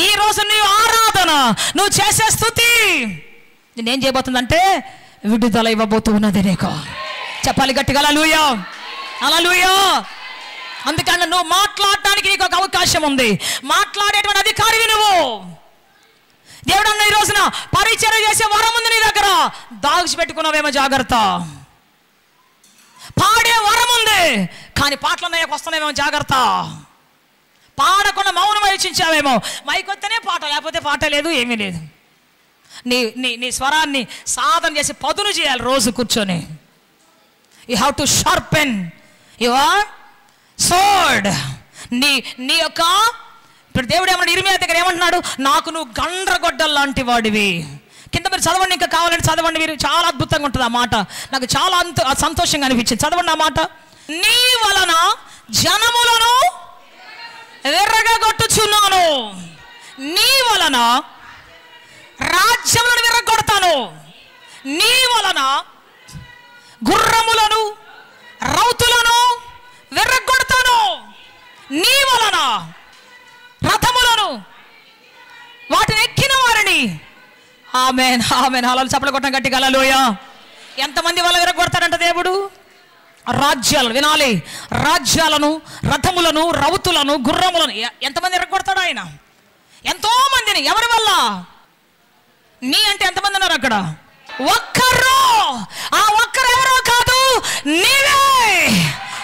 ఈ రోజు నీ ఆరాధన, నువ్వు చేసే స్తుతి నేనేం చేయబోతుందంటే విడుదల ఇవ్వబోతున్నది నీకు. చెప్పాలి గట్టిగా హల్లెలూయా, హల్లెలూయా. అందుకని నువ్వు మాట్లాడటానికి నీకు ఒక అవకాశం ఉంది. మాట్లాడేటువంటి అధికారివి నువ్వు. దేవుడు అన్న ఈ రోజున పరిచర్య చేసే వరం ఉంది నీ దగ్గర, దాచిపెట్టుకున్నావేమో జాగ్రత్త. పాడే వరం ఉంది, కానీ పాటలు అన్నయ్యకు వస్తున్నాయేమో జాగ్రత్త. పాడకుండా మౌనం వహించావేమో, మైకొత్తేనే పాట, లేకపోతే పాట లేదు, ఏమీ లేదు. నీ స్వరాన్ని సాధన చేసి పదును చేయాలి రోజు కూర్చొని. You have to sharpen your sword. నీ యొక్క ఇప్పుడు దేవుడు ఏమన్నా ఇర్మియా దగ్గర ఏమంటున్నాడు? నాకు నువ్వు గండ్రగొడ్డలు లాంటి వాడివి. కింద మీరు చదవండి, ఇంకా కావాలంటే చదవండి. మీరు చాలా అద్భుతంగా ఉంటుంది ఆ మాట, నాకు చాలా సంతోషంగా అనిపించింది. చదవండి ఆ మాట. నీ వలన జనములను విర్రగొట్టుచున్నాను, నీ వలన రాజ్యములను విర్రగొడతాను, నీ వలన గుర్రములను రౌతులను విర్రగొడతాను, నీ వలన రథములను వాటిని ఎక్కిన వారిని. ఆమేన్, ఆమేన్. హల్లెలూయా. చప్పట్లు కొట్టడం గట్టిగా హల్లెలూయా. ఎంతమంది వల్ల విరగొడతాడంట దేవుడు? రాజ్యాలను, వినాలి, రాజ్యాలను, రథములను, రౌతులను, గుర్రములను. ఎంతమంది విరగొడతాడు ఆయన? ఎంతో మందిని. ఎవరి వల్ల? నీ అంటే ఎంతమంది ఉన్నారు అక్కడ? ఒక్కరు. ఆ ఒక్కరు ఎవరో కాదు, నీవే.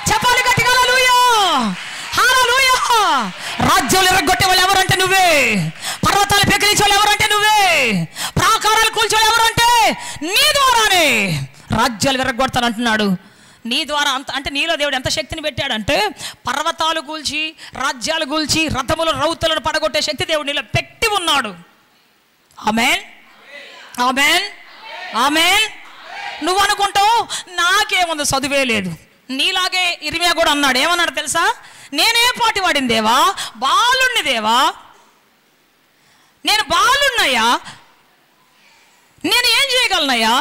చెప్పాలి గట్టిగా హల్లెలూయా, హల్లెలూయా. రాజ్యాలు ఎరగొట్టే వాళ్ళు ఎవరంటే నువ్వే. పర్వతాలు పెకిలించే వాళ్ళు ఎవరంటే నువ్వే. ప్రాకారాలు కూల్చే వాళ్ళు ఎవరంటే నీ ద్వారానే. రాజ్యాలు ఎరగొడతాను అంటున్నాడు. నీ ద్వారా అంటే నీలో దేవుడు ఎంత శక్తిని పెట్టాడంటే, పర్వతాలు కూల్చి, రాజ్యాలు కూల్చి, రథములు రౌతులను పడగొట్టే శక్తి దేవుడు నీలో పెట్టి ఉన్నాడు. ఆమేన్, ఆమేన్, ఆమేన్. నువ్వు అనుకుంటావు నాకేముంది, చదువే లేదు. నీలాగే ఇర్మియా కూడా అన్నాడు. ఏమన్నాడు తెలుసా? నేనే పాటి వాడిని దేవా, బాలుణ్ణి దేవా, నేను బాలున్నయ్యా, నేను ఏం చేయగలనయ్యా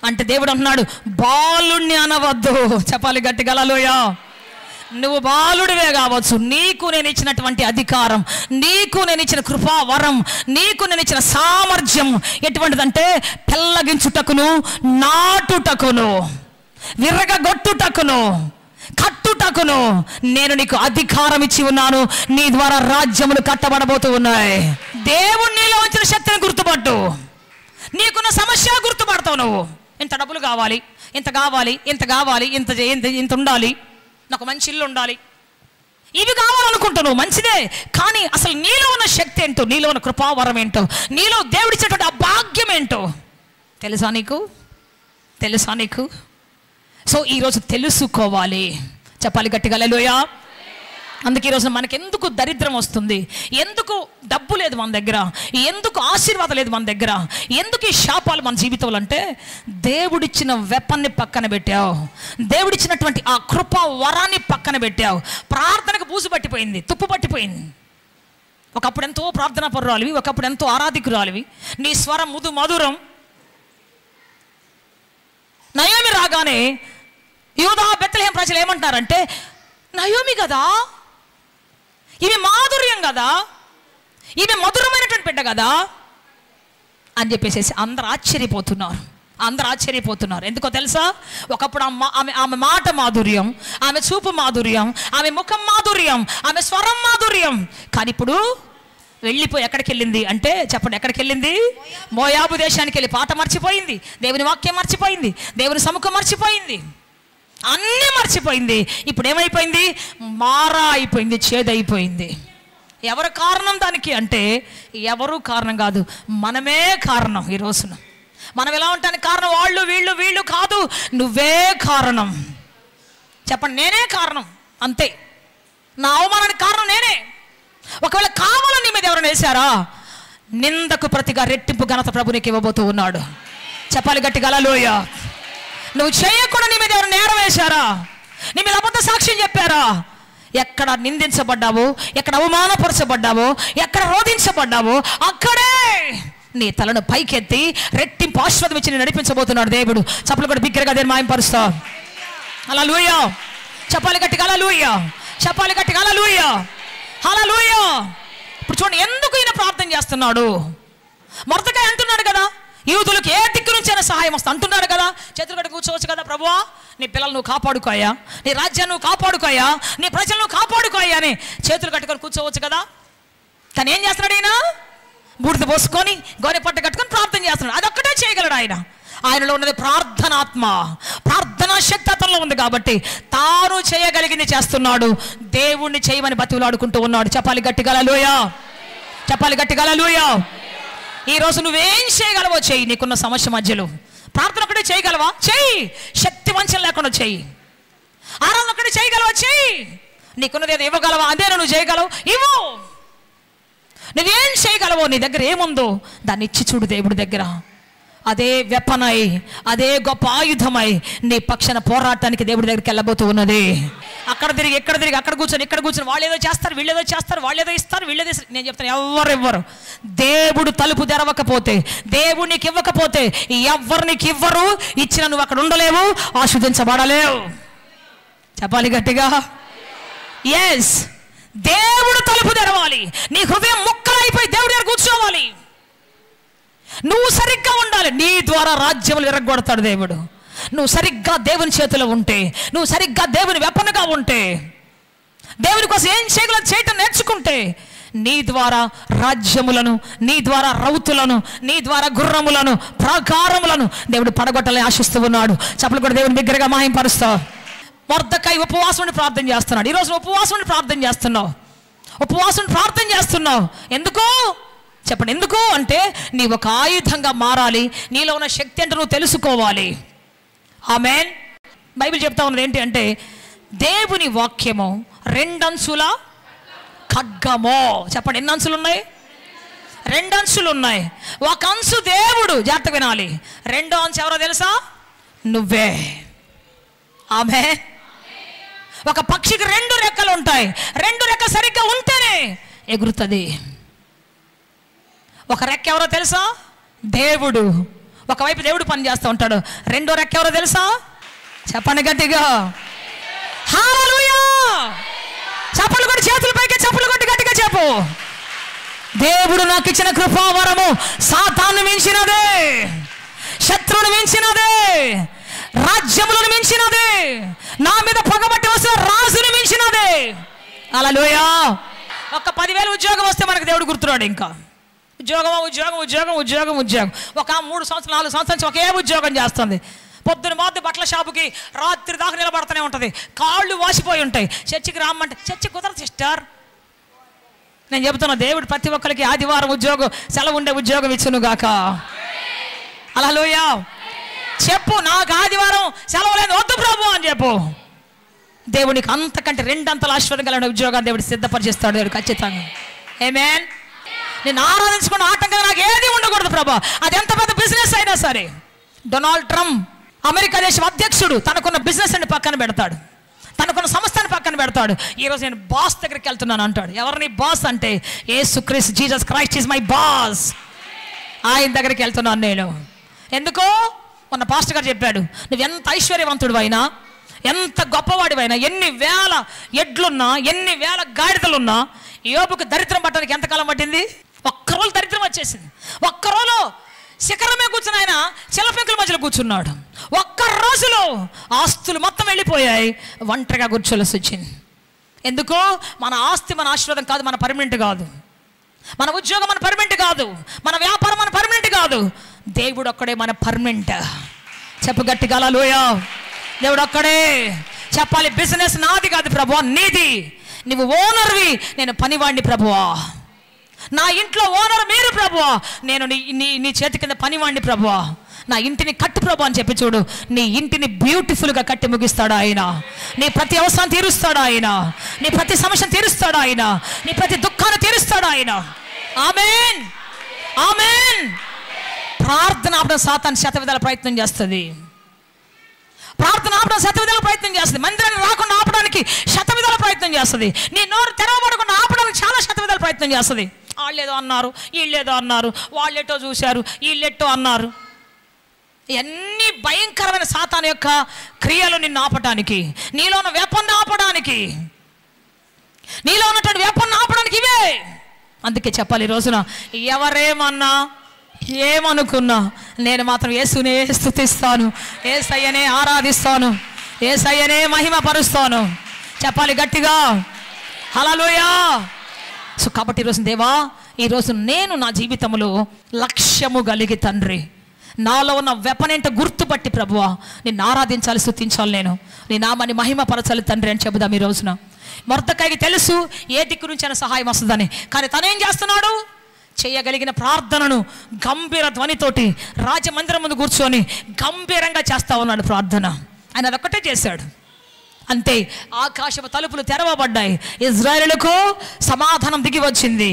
అంటే దేవుడు అన్నాడు, బాలుణ్ణి అనవద్దు. చెప్పాలి గట్టిగా హల్లెలూయా. నువ్వు బాలుడివే కావచ్చు, నీకు నేను ఇచ్చినటువంటి అధికారం, నీకు నేను ఇచ్చిన కృపా వరం, నీకు నేను ఇచ్చిన సామర్థ్యం ఎటువంటిదంటే పెళ్ళగించుటకును, నాటుటకును, విర్రగొట్టుటకును, కట్టుటకును నేను నీకు అధికారం ఇచ్చి ఉన్నాను. నీ ద్వారా రాజ్యములు కట్టబడబోతూ ఉన్నాయి. దేవుడు నీలో వచ్చిన శక్తిని గుర్తుపట్టు. నీకున్న సమస్య గుర్తుపడతావు నువ్వు. ఇంత డబ్బులు కావాలి, ఇంత కావాలి, ఇంత కావాలి, ఇంత ఉండాలి, నాకు మంచి ఇల్లు ఉండాలి, ఇవి కావాలనుకుంటున్నావు, మంచిదే. కానీ అసలు నీలో ఉన్న శక్తి ఏంటో, నీలో ఉన్న కృపావరం ఏంటో, నీలో దేవుడిచ్చేటువంటి ఆ భాగ్యం ఏంటో తెలుసా నీకు? తెలుసా నీకు? సో ఈరోజు తెలుసుకోవాలి. చెప్పాలి గట్టిగా హల్లెలూయా. అందుకే ఈరోజు మనకెందుకు దరిద్రం వస్తుంది, ఎందుకు డబ్బు లేదు మన దగ్గర, ఎందుకు ఆశీర్వాదం లేదు మన దగ్గర, ఎందుకు ఈ శాపాలు మన జీవితంలో అంటే దేవుడిచ్చిన వెపన్ని పక్కన పెట్టావు, దేవుడిచ్చినటువంటి ఆ కృపా వరాన్ని పక్కన పెట్టావు, ప్రార్థనకు బూజు పట్టిపోయింది, తుప్పు పట్టిపోయింది. ఒకప్పుడు ఎంతో ప్రార్థనా పరురాలివి, ఒకప్పుడు ఎంతో ఆరాధికురాలివి, నీ స్వరం మధురం. నయోమి రాగానే యూదా బెత్లెహేం ప్రజలు ఏమంటారంటే, నయోమి కదా, ఇవి మాధుర్యం కదా, ఇవి మధురమైనటువంటి బిడ్డ కదా అని చెప్పేసి అందరు ఆశ్చర్యపోతున్నారు. ఎందుకో తెలుసా? ఒకప్పుడు ఆమె మాట మాధుర్యం, ఆమె చూపు మాధుర్యం, ఆమె ముఖం మాధుర్యం, ఆమె స్వరం మాధుర్యం. కానీ ఇప్పుడు వెళ్ళిపోయి ఎక్కడికి వెళ్ళింది అంటే, చెప్పండి ఎక్కడికి వెళ్ళింది? మోయాబు దేశానికి వెళ్ళి పాట మర్చిపోయింది, దేవుని వాక్యం మర్చిపోయింది, దేవుని సముఖం మర్చిపోయింది, అన్నీ మర్చిపోయింది. ఇప్పుడు ఏమైపోయింది? మారా అయిపోయింది, చేదైపోయింది. ఎవరు కారణం దానికి అంటే, ఎవరు కారణం కాదు, మనమే కారణం. ఈ రోజున మనం ఎలా ఉంటానికి కారణం వాళ్ళు వీళ్ళు కాదు, నువ్వే కారణం. చెప్పండి, నేనే కారణం, అంతే. నా అవమానానికి కారణం నేనే. ఒకవేళ కావాలని నీ మీద ఎవరైనా వేశారా, నిందకు ప్రతిగా రెట్టింపు ఘనత ప్రభు నీకు ఇవ్వబోతూ ఉన్నాడు. చెప్పాలి గట్టిగా హల్లెలూయా. నువ్వు చేయకుండా నీ మీద ఎవరు నేరం వేశారా, నీ మీద అబద్ధ సాక్ష్యం చెప్పారా, ఎక్కడ నిందించబడ్డావో, ఎక్కడ అవమానపరచబడ్డావో, ఎక్కడ రోధించబడ్డావో అక్కడే నీ తలను పైకెత్తి రెట్టింపు ఆశీర్వాదం ఇచ్చి నడిపించబోతున్నాడు దేవుడు. చప్పలు కూడా బిగ్గరగా దేని మాయంపరుస్తా. హల్లెలూయా. చెప్పాలి గట్టిగా హల్లెలూయా. చెప్పాలి గట్టిగా హల్లెలూయా. హల్లెలూయా. ఇప్పుడు చూడండి, ఎందుకు ఈయన ప్రార్థన చేస్తున్నాడు? మొర్దెకై అంటున్నాడు కదా, యూదులకు ఏ దిక్కు నుంచి అయినా సహాయం వస్తా అంటున్నాడు కదా. చేతులు కట్టి కూర్చోవచ్చు కదా, ప్రభువా నీ పిల్లలు నువ్వు కాపాడుకోయా, నీ రాజ్యాన్ని నువ్వు కాపాడుకోయా, నీ ప్రజలు నువ్వు కాపాడుకోయా అని చేతులు కట్టుకొని కూర్చోవచ్చు కదా. కానీ ఏం చేస్తున్నాడు ఈయన? బూడిద పోసుకొని గోనె పట్ట కట్టుకొని ప్రార్థన చేస్తున్నాడు. అదొక్కటే చేయగలడు ఆయన. ఆయనలో ఉన్నది ప్రార్థనాత్మ, ప్రార్థనా శక్తి అతనిలో ఉంది కాబట్టి తాను చేయగలిగింది చేస్తున్నాడు. దేవుణ్ణి చేయమని బతిలాడుకుంటూ ఉన్నాడు. చెప్పాలి గట్టిగా హల్లెలూయా. చెప్పాలి గట్టిగా హల్లెలూయా. ఈరోజు నువ్వేం చేయగలవో చెయ్యి. నీకున్న సమస్య మధ్యలో ప్రార్థన ఒకటే చేయగలవా? చెయ్యి. శక్తి వంచన లేకుండా చెయ్యి. ఆరాధన ఒకటి చేయగలవా? చెయ్యి. నీకున్నది ఏదో ఇవ్వగలవా? అదే నువ్వు చేయగలవు, ఇవ్వు. నువ్వేం చేయగలవో, నీ దగ్గర ఏముందో దాన్ని ఇచ్చి చూడు దేవుడి దగ్గర. అదే వెపనై, అదే గొప్ప ఆయుధమై నీ పక్షాన పోరాటానికి దేవుడి దగ్గరికి వెళ్ళబోతూ ఉన్నది. అక్కడ తిరిగి ఇక్కడ తిరిగి అక్కడ కూర్చొని వాళ్ళు ఏదో చేస్తారు, వీళ్ళు ఏదో చేస్తారు, వాళ్ళు ఏదో ఇస్తారు, వీళ్ళు ఏదో. నేను చెప్తాను, ఎవ్వరు దేవుడు తలుపు తెరవకపోతే, దేవుడు నీకు ఇవ్వకపోతే ఎవ్వరు నీకు ఇవ్వరు. ఇచ్చిన నువ్వు అక్కడ ఉండలేవు, ఆశీర్వదించబడలేవు. చెప్పాలి గట్టిగా. ఎస్, దేవుడు తలుపు తెరవాలి. నీ హృదయం ముక్కలైపోయి దేవుడి దగ్గర కూర్చోవాలి. నువ్వు సరిగ్గా ఉండాలి. నీ ద్వారా రాజ్యములు విరగొడతాడు దేవుడు. నువ్వు సరిగ్గా దేవుని చేతిలో ఉంటే, నువ్వు సరిగ్గా దేవుని వెపనగా ఉంటే, దేవుని కోసం ఏం చేయగలదు చేయటం నేర్చుకుంటే, నీ ద్వారా రాజ్యములను, నీ ద్వారా రౌతులను, నీ ద్వారా గుర్రములను, ప్రాకారములను దేవుడు పడగొట్టాలని ఆశిస్తూ ఉన్నాడు. చప్పలు కూడా దేవుని బిగ్గరగా మహింపరుస్తావు. మొర్దెకై ఉపవాసం ప్రార్థన చేస్తున్నాడు. ఈరోజు ఉపవాసం ప్రార్థన చేస్తున్నావు. ఉపవాసం ప్రార్థన చేస్తున్నావు. ఎందుకు చెప్పండి? ఎందుకు అంటే నీ ఒక ఆయుధంగా మారాలి. నీలో ఉన్న శక్తి అంటే నువ్వు తెలుసుకోవాలి. ఆమేన్. బైబిల్ చెప్తా ఉన్నది ఏంటి అంటే, దేవుని వాక్యము రెండంచుల ఖడ్గము. చెప్పండి, ఎన్ని అంచులు ఉన్నాయి? 2 అంచులు ఉన్నాయి. ఒక అంచు దేవుడు, జాగ్రత్త వినాలి. రెండో అంచు ఎవరో తెలుసా? నువ్వే. ఆమేన్. ఒక పక్షికి 2 రెక్కలు ఉంటాయి. 2 రెక్కలు సరిగ్గా ఉంటేనే ఎగురుతుంది. ఒక రెక్క ఎవరో తెలుసా? దేవుడు. ఒకవైపు దేవుడు పని చేస్తూ ఉంటాడు. రెండో రెక్క ఎవరో తెలుసా? చెప్పండి గట్టిగా. హల్లెలూయా. చప్పలు కొట్టి చేతులు పైకి చప్పలు కొట్టి గట్టిగా చెప్పు. దేవుడు నాకు ఇచ్చిన కృపావరము సాతాను మించినదే, శత్రువును మించినదే, రాజ్యములను మించినదే, నా మీద పగబట్టి వస్తున్న రాజును మించినదే. హల్లెలూయా. ఒక 10,000 ఉద్యోగం వస్తే మనకు దేవుడు గుర్తున్నాడు. ఇంకా ఉద్యోగం ఒక 3 సంవత్సరాలు 4 సంవత్సరాల నుంచి ఒకే ఉద్యోగం చేస్తుంది. పొద్దున మాది బట్టల షాపుకి రాత్రి దాకా నిలబడుతూనే ఉంటుంది. కాళ్ళు వాసిపోయి ఉంటాయి. చర్చికి రామ్మంటే చర్చి కుదరదు సిస్టర్. నేను చెబుతున్నా, దేవుడు ప్రతి ఒక్కరికి ఆదివారం ఉద్యోగం, సెలవు ఉండే ఉద్యోగం ఇచ్చును గాక. హల్లెలూయా. చెప్పు, నాకు ఆదివారం సెలవు లేదు, వద్దు ప్రభు అని చెప్పు. దేవునికి అంతకంటే 2 అంతల ఆశీర్వాదం కలిగిన ఉద్యోగాన్ని దేవుడు సిద్ధపరిచేస్తాడు. దేవుడు ఖచ్చితంగా. ఆమేన్. నేను ఆరాధించుకున్న ఆటంకంగా నాకు ఏది ఉండకూడదు ప్రభా. అది ఎంత పెద్ద బిజినెస్ అయినా సరే. డొనాల్డ్ ట్రంప్, అమెరికా దేశం అధ్యక్షుడు, తనకున్న బిజినెస్ అని పక్కన పెడతాడు. తనకున్న సంస్థను పక్కన పెడతాడు. ఈరోజు నేను బాస్ దగ్గరికి వెళ్తున్నాను అంటాడు. ఎవరిని బాస్ అంటే యేసుక్రీస్తు, Jesus Christ is my boss. ఆయన దగ్గరికి వెళ్తున్నాను నేను. ఎందుకో మొన్న పాస్టర్ గారు చెప్పాడు, నువ్వు ఎంత ఐశ్వర్యవంతుడు అయినా, ఎంత గొప్పవాడివైనా, ఎన్ని వేల ఎడ్లున్నా, ఎన్ని వేల గాడిదలున్నా, యోబుకు దరిద్రం పట్టడానికి ఎంతకాలం పట్టింది? ఒక్కరోజు దరిద్రం వచ్చేసింది. ఒక్కరోజు శిఖరమే కూర్చుని ఆయన చిలపెంకుల మధ్యలో కూర్చున్నాడు. ఒక్క రోజులో ఆస్తులు మొత్తం వెళ్ళిపోయాయి, ఒంటరిగా కూర్చోవలసి వచ్చింది. ఎందుకో మన ఆస్తి మన ఆశీర్వాదం కాదు, మన పర్మనెంట్ కాదు. మన ఉద్యోగం మన పర్మనెంట్ కాదు, మన వ్యాపారం మన పర్మనెంట్ కాదు. దేవుడు ఒక్కడే మన పర్మనెంట్. చెప్పు గట్టిగా హల్లెలూయా. దేవుడు ఒక్కడే. చెప్పాలి, బిజినెస్ నాది కాదు ప్రభువా, నీది. నువ్వు ఓనర్వి, నేను పనివాడిని ప్రభువా. నా ఇంట్లో ఓనర్ మీరు ప్రభువా, నేను నీ చేతి కింద పనివాడిని ప్రభువా. నా ఇంటిని కట్టు ప్రభు అని చెప్పి చూడు, నీ ఇంటిని బ్యూటిఫుల్గా కట్టి ముగిస్తాడు ఆయన. నీ ప్రతి అవసరం తీరుస్తాడు ఆయన, నీ ప్రతి సమస్యను తీరుస్తాడు ఆయన, నీ ప్రతి దుఃఖాన్ని తీరుస్తాడు ఆయన. ఆమేన్, ఆమేన్. ప్రార్థన ఆపడం సాతాను శతవిధాల ప్రయత్నం చేస్తుంది. ప్రార్థన ఆపడం శతవిధాల ప్రయత్నం చేస్తుంది. మందిరాన్ని రాకుండా ఆపడానికి శతవిధాల ప్రయత్నం చేస్తుంది. నీ నోరు తెరవబడకుండా ఆపడానికి చాలా శతవిధాల ప్రయత్నం చేస్తుంది. వాళ్ళేదో అన్నారు, వీళ్ళేదో అన్నారు, వాళ్ళెటో చూశారు, వీళ్ళెట్టో అన్నారు. ఎన్ని భయంకరమైన సాతాను యొక్క క్రియలు నిన్ను ఆపడానికి, నీలో ఉన్న వేపన్ని ఆపడానికి, నీలో ఉన్నటువంటి వేపన్ని ఆపడానికి ఇవే. అందుకే చెప్పాలి, ఈ రోజున ఎవరేమన్నా ఏమనుకున్నా నేను మాత్రం యేసునే స్తుతిస్తాను, యేసయ్యనే ఆరాధిస్తాను, యేసయ్యనే మహిమపరుస్తాను. చెప్పాలి గట్టిగా హల్లెలూయా. సో కాబట్టి ఈరోజు దేవా, ఈరోజు నేను నా జీవితంలో లక్ష్యము కలిగి తండ్రి, నాలో ఉన్న వెపనేంట గుర్తుపట్టి ప్రభువా నిన్ను ఆరాధించాలి, స్తుతించాలి, నేను నీ నామాన్ని మహిమపరచాలి తండ్రి అని చెబుదాం. ఈ రోజున మొర్దెకైకి తెలుసు ఏ దిక్కు నుంచి అయినా సహాయం వస్తుందని, కానీ తనేం చేస్తున్నాడు? చేయగలిగిన ప్రార్థనను గంభీర ధ్వనితోటి రాజమందిరం ముందు కూర్చొని గంభీరంగా చేస్తా ఉన్నాడు ప్రార్థన. ఆయన అదొక్కటే చేశాడు అంతే. ఆకాశపు తలుపులు తెరవబడ్డాయి, ఇజ్రాయేలుకు సమాధానం దిగి వచ్చింది.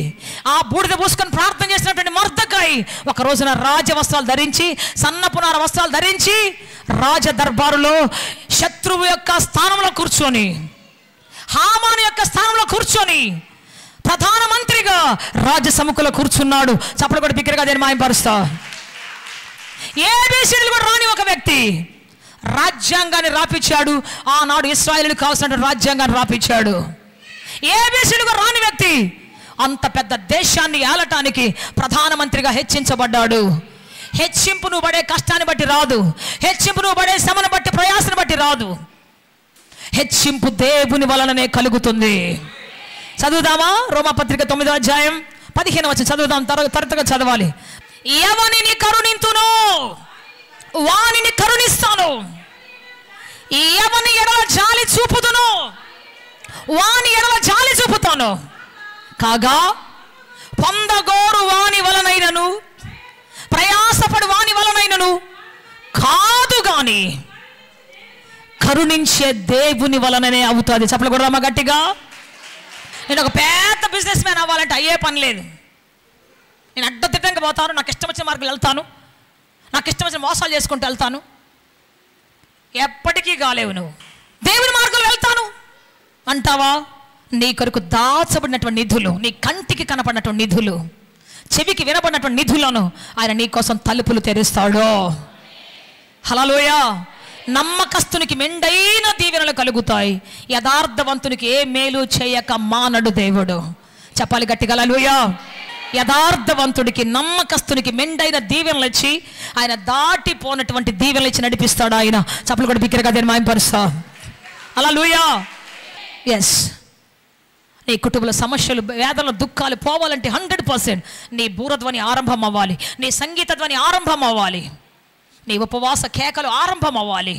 ఆ బూడిద పూసుకొని ప్రార్థన చేసినటువంటి మొర్దెకై ఒక రోజున రాజ వస్త్రాలు ధరించి, సన్నపునార వస్త్రాలు ధరించి రాజ దర్బారులో శత్రువు యొక్క స్థానంలో కూర్చొని, హామాను యొక్క స్థానంలో కూర్చొని ప్రధానమంత్రిగా రాజ సముఖంలో కూర్చున్నాడు. చప్పట్లు కూడా బిగ్గరగా నేను మాయపరుస్తా. ఏబీసీలు కూడా రాని ఒక వ్యక్తి రాజ్యాంగాన్ని రాపించాడు. ఆనాడు ఇశ్రాయేలుకు కావాల్సిన రాజ్యాంగాన్ని రాపించాడు. ఏబీసీలు కూడా రాని వ్యక్తి అంత పెద్ద దేశాన్ని ఏలటానికి ప్రధానమంత్రిగా హెచ్చించబడ్డాడు. హెచ్చింపు నువ్వు పడే కష్టాన్ని బట్టి రాదు, హెచ్చింపు నువ్వు పడే శ్రమను బట్టి, ప్రయాసను బట్టి రాదు. హెచ్చింపు దేవుని వలననే కలుగుతుంది. చదువుదామా? రోమాపత్రిక 9వ అధ్యాయం 15వ వచనం చదువుదాం. తరతగా చదవాలి. ఎవనిని కరుణింతును వానిని కరుణిస్తాను, ఎవని ఎడల జాలి చూపుదును వాని ఎడల జాలి చూపుతాను. కాగా పొందగోరు వాని వలనైనను ప్రయాసపడు వాని వలనైనను కాదు గాని కరుణించే దేవుని వలననే అవుతుంది. చెప్పలు కూడా గట్టిగా. నేను ఒక పెద్ద బిజినెస్ మ్యాన్ అవ్వాలంటే అయ్యే పని లేదు. నేను అడ్డదిడ్డంగా పోతాను, నాకు ఇష్టం వచ్చిన మార్గంలో వెళ్తాను, నాకు ఇష్టం వచ్చిన మోసాలు చేసుకుంటూ వెళ్తాను. ఎప్పటికీ కాలేవు నువ్వు. దేవుని మార్గంలో వెళ్తాను అంటావా? నీ కొరకు దాచబడినటువంటి నిధులు, నీ కంటికి కనపడినటువంటి నిధులు, చెవికి వినబడినటువంటి నిధులను ఆయన నీ కోసం తలుపులు తెరుస్తాడు. హల్లెలూయా. నమ్మకస్తునికి మెండైన దీవెనలు కలుగుతాయి, యథార్థవంతునికి ఏ మేలు చేయక మానడు దేవుడు. చెప్పాలి గట్టిగా హల్లెలూయా. యథార్థవంతుడికి, నమ్మకస్తునికి మెండైన దీవెనలు ఇచ్చి ఆయన దాటిపోనటువంటి దీవెనలు ఇచ్చి నడిపిస్తాడు ఆయన. చెప్పలు కూడా బిగ్గరగా దీన్ని మాయంపరుస్తా. హల్లెలూయా. ఎస్, నీ కుటుంబంలో సమస్యలు, వేదనలు, దుఃఖాలు పోవాలంటే 100% నీ బూరధ్వని ఆరంభం అవ్వాలి, నీ సంగీత ధ్వని ఆరంభం అవ్వాలి, నీ ఉపవాస కేకలు ఆరంభం అవ్వాలి.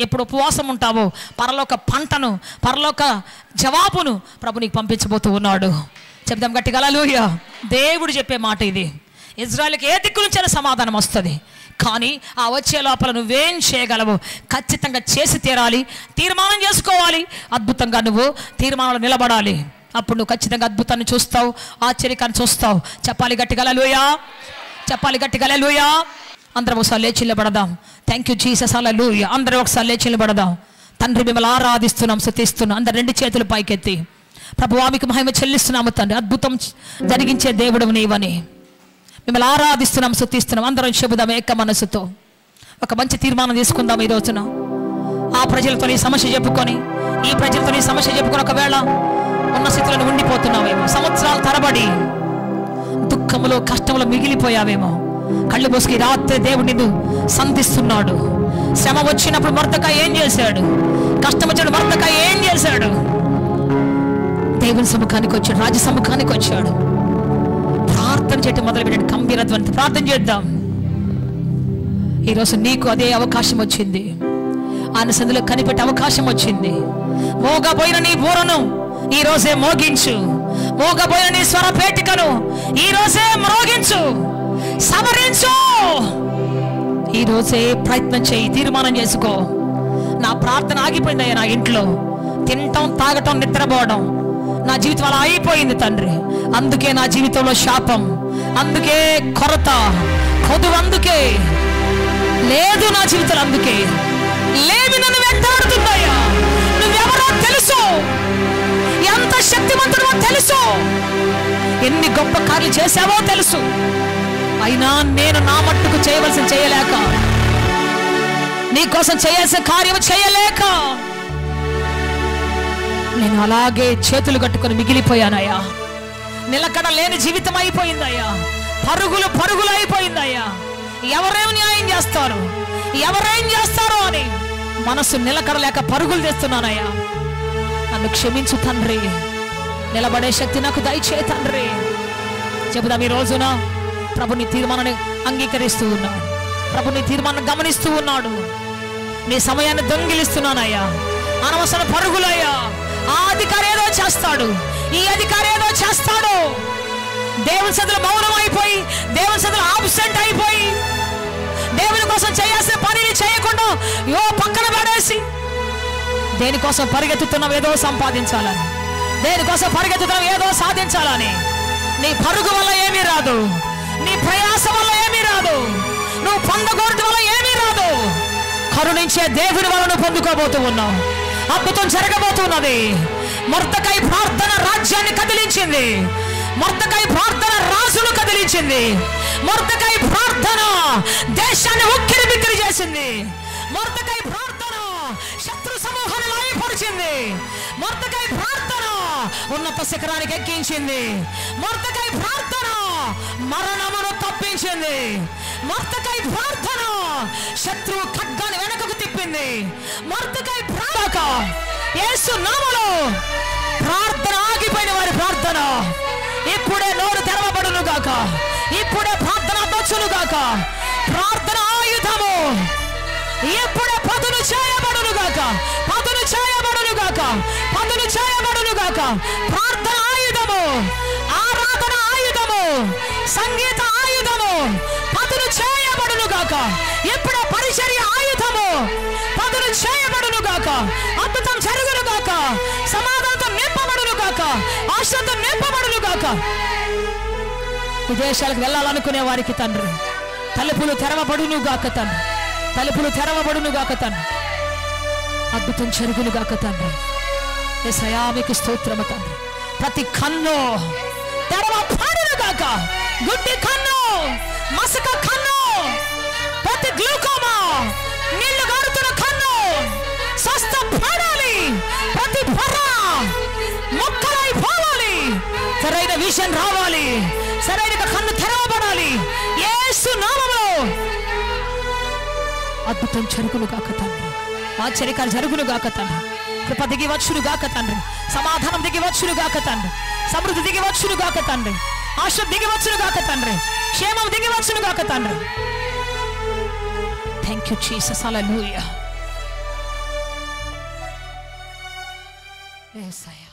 ఎప్పుడు ఉపవాసం ఉంటావో పరలోక పంటను, పరలోక జవాబును ప్రభు నీకు పంపించబోతూ ఉన్నాడు. చెప్దాం గట్టిగా హల్లెలూయా. దేవుడు చెప్పే మాట ఇది. ఇజ్రాయెల్కి ఏ దిక్కు నుంచైనా సమాధానం వస్తుంది, కానీ ఆ వచ్చే లోపల నువ్వేం చేయగలవు? ఖచ్చితంగా చేసి తీరాలి, తీర్మానం చేసుకోవాలి, అద్భుతంగా నువ్వు తీర్మానాలు నిలబడాలి. అప్పుడు నువ్వు ఖచ్చితంగా అద్భుతాన్ని చూస్తావు, ఆశ్చర్యకాన్ని చూస్తావు. చెప్పాలి గట్టిగా హల్లెలూయా. చెప్పాలి గట్టిగా హల్లెలూయా. అందరం ఒకసారి లేచి నిలబడదాం. Thank you Jesus. హల్లెలూయా. అందరూ ఒకసారి లేచి నిలబడదాం. తండ్రి మిమ్మల్ని ఆరాధిస్తున్నాం, స్తుతిస్తున్నాం. అందరు 2 చేతులు పైకెత్తి ప్రభువా మీకు మహిమ చెల్లిస్తున్నాము తండ్రి, అద్భుతం జరిగించే దేవుడు నీవని మిమ్మల్ని ఆరాధిస్తున్నాం, స్తుతిస్తున్నాం. అందరం చెబుదాం ఏక మనసుతో. ఒక మంచి తీర్మానం తీసుకుందాం ఈ రోజున. ఆ ప్రజలతో నీ సమస్య చెప్పుకొని, ఈ ప్రజలతో నీ సమస్య చెప్పుకొని ఒకవేళ ఉన్న స్థితిలో ఉండిపోతున్నావేమో, సంవత్సరాల తరబడి దుఃఖములో కష్టములో మిగిలిపోయావేమో, కళ్ళు మూసుకి రాత్రి దేవుడు నిన్ను సంధిస్తున్నాడు. శ్రమ వచ్చినప్పుడు మొర్దెకై ఏం చేశాడు, కష్టం వచ్చినప్పుడు మొర్దెకై ఏం చేశాడు? దేవుని సముఖానికి వచ్చాడు, రాజ సముఖానికి వచ్చాడు. ప్రార్థన చేయటం మొదలు పెట్టండి, గంభీరత్వంతో ప్రార్థన చేద్దాం. ఈరోజు నీకు అదే అవకాశం వచ్చింది, ఆయన సందులో కనిపెట్టే అవకాశం వచ్చింది. మోగబోయిన నీ బూరను ఈ రోజే మోగించు, మోగబోయిన నీ స్వరపేటికను ఈ రోజే మ్రోగించు, సవరించు. ఈ రోజే ప్రయత్నం చేయి, తీర్మానం చేసుకో. నా ప్రార్థన ఆగిపోయిందయ్యా, నా ఇంట్లో తినటం తాగటం నిద్రపోవడం నా జీవితం అలా అయిపోయింది తండ్రి. అందుకే నా జీవితంలో శాపం, అందుకే కొరత కొదువు, అందుకే లేదు నా జీవితంలో, అందుకే లేవి నన్ను వెంటాడుతున్నాయా. నువ్వెవరో తెలుసు, ఎంత శక్తివంతుడో తెలుసు, ఎన్ని గొప్ప కార్యాలు చేశావో తెలుసు. అయినా నేను నా మట్టుకు చేయవలసిన చేయలేక, నీ కోసం చేయాల్సిన కార్యం చేయలేక నేను అలాగే చేతులు కట్టుకొని మిగిలిపోయానయ్యా. నిలకడ లేని జీవితం అయిపోయిందయ్యా, పరుగులు పరుగులు అయిపోయిందయ్యా. ఎవరేం న్యాయం చేస్తారు, ఎవరేం చేస్తారో అని మనసు నిలకడలేక పరుగులు తెస్తున్నానయ్యా. నన్ను క్షమించు తండ్రి, నిలబడే శక్తి నాకు దయచేయి తండ్రి. చెబుదాం ఈ రోజున ప్రభు నీ తీర్మానాన్ని అంగీకరిస్తూ ఉన్నాడు, ప్రభు నీ తీర్మానాన్ని గమనిస్తూ ఉన్నాడు. నీ సమయాన్ని దొంగిలిస్తున్నానయ్యా, అనవసర పరుగులయ్యా. ఆ అధికారి ఏదో చేస్తాడు, ఈ అధికారి ఏదో చేస్తాడు. దేవుని సదులు మౌనం అయిపోయి, దేవుని సదులు ఆబ్సెంట్ అయిపోయి, దేవుని కోసం చేయాల్సిన పనిని చేయకుండా పక్కన పడేసి దేనికోసం పరిగెత్తుతున్నావు, ఏదో సంపాదించాలని, దేనికోసం పరిగెత్తుతున్నావు, ఏదో సాధించాలని. నీ పరుగు వల్ల ఏమీ రాదు, నీ ప్రయాసం వల్ల ఏమీ రాదు, నువ్వు పొందగోరటం వల్ల ఏమీ రాదు. కరుణించే దేవుని వల్ల నువ్వు పొందుకోబోతూ ఉన్నావు. అద్భుతం జరగబోతున్నది. మొర్దెకై ప్రార్థన రాజ్యాన్ని కదిలించింది, మొర్దెకై ప్రార్థన రాజును కదిలించింది, మొర్దెకై ప్రార్థన దేశాన్ని ఉక్కిరి బిక్కిరి చేసింది, మొర్దెకై ప్రార్థన శత్రు సమూహాన్ని లయపరిచింది, మొర్దెకై ప్రార్థన ఉన్నత శిఖరానికి ఎక్కించింది, మొర్దెకై ప్రార్థన మరణమును తప్పించింది, మొర్దెకై ప్రార్థన శత్రువు ఖడ్గాన్ని వెనకకు తిప్పింది, మొర్దెకై ప్రార్థన యేసు నామములో ప్రార్థన ఆగిపోయిన వారి ప్రార్థన ఇప్పుడే నోరు తెరవబడును గాక, ఇప్పుడే ప్రార్థన దొచ్చును గాక, ప్రార్థన ఆయుధము ఇప్పుడే పదును చేయబడును గాక, పదును చేయబడును గాక, పదును చేయబడును గాక. ప్రార్థన ఆయుధము, ఆరాధన ఆయుధము, సంగీత ఆయుధము పదును చేయబడును గాక. ఇప్పుడే పరిచర్య ఆయుధము పదును చేయబడును గాక. అద్భుతం జరుగును గాక, సమాధానంతో నింపబడును గాక, ఆశతో నింపబడును గాక. విదేశాలకు వెళ్ళాలనుకునే వారికి తండ్రి తలుపులు తెరవబడును గాక తండ్రి, తలుపులు తెరవబడును గాక తండ్రి, అద్భుతం జరుగును గాక తండ్రి. యేసయ్యా మీకు స్తోత్రము తండ్రి. ప్రతి కన్ను తెరవబడును గాక, గుడ్డి కన్ను, మసక కన్ను, ప్రతి గ్లూకోమా నీళ్లు గారుతున్న కన్ను స్వస్థపడాలి, ప్రతి పొర మొక్కలైపోవాలి, సరైన విజన్ రావాలి, సరైన కన్ను తెరవబడాలి యేసు నామములో. అద్భుతం జరుగును గాక తండ్రి, ఆశ్చర్యకాలు జరుగును గాక తండ్రి, కృప దిగి వచ్చును గాక తండ్రి, సమాధానం దిగి వచ్చును గాక తండ్రి, సమృద్ధి దిగి వచ్చును గాక తండ్రి, ఆశ దిగి వచ్చును గాక తండ్రి, క్షేమం దిగి వచ్చును గాక తండ్రి. Thank you Jesus, hallelujah. Yesayya.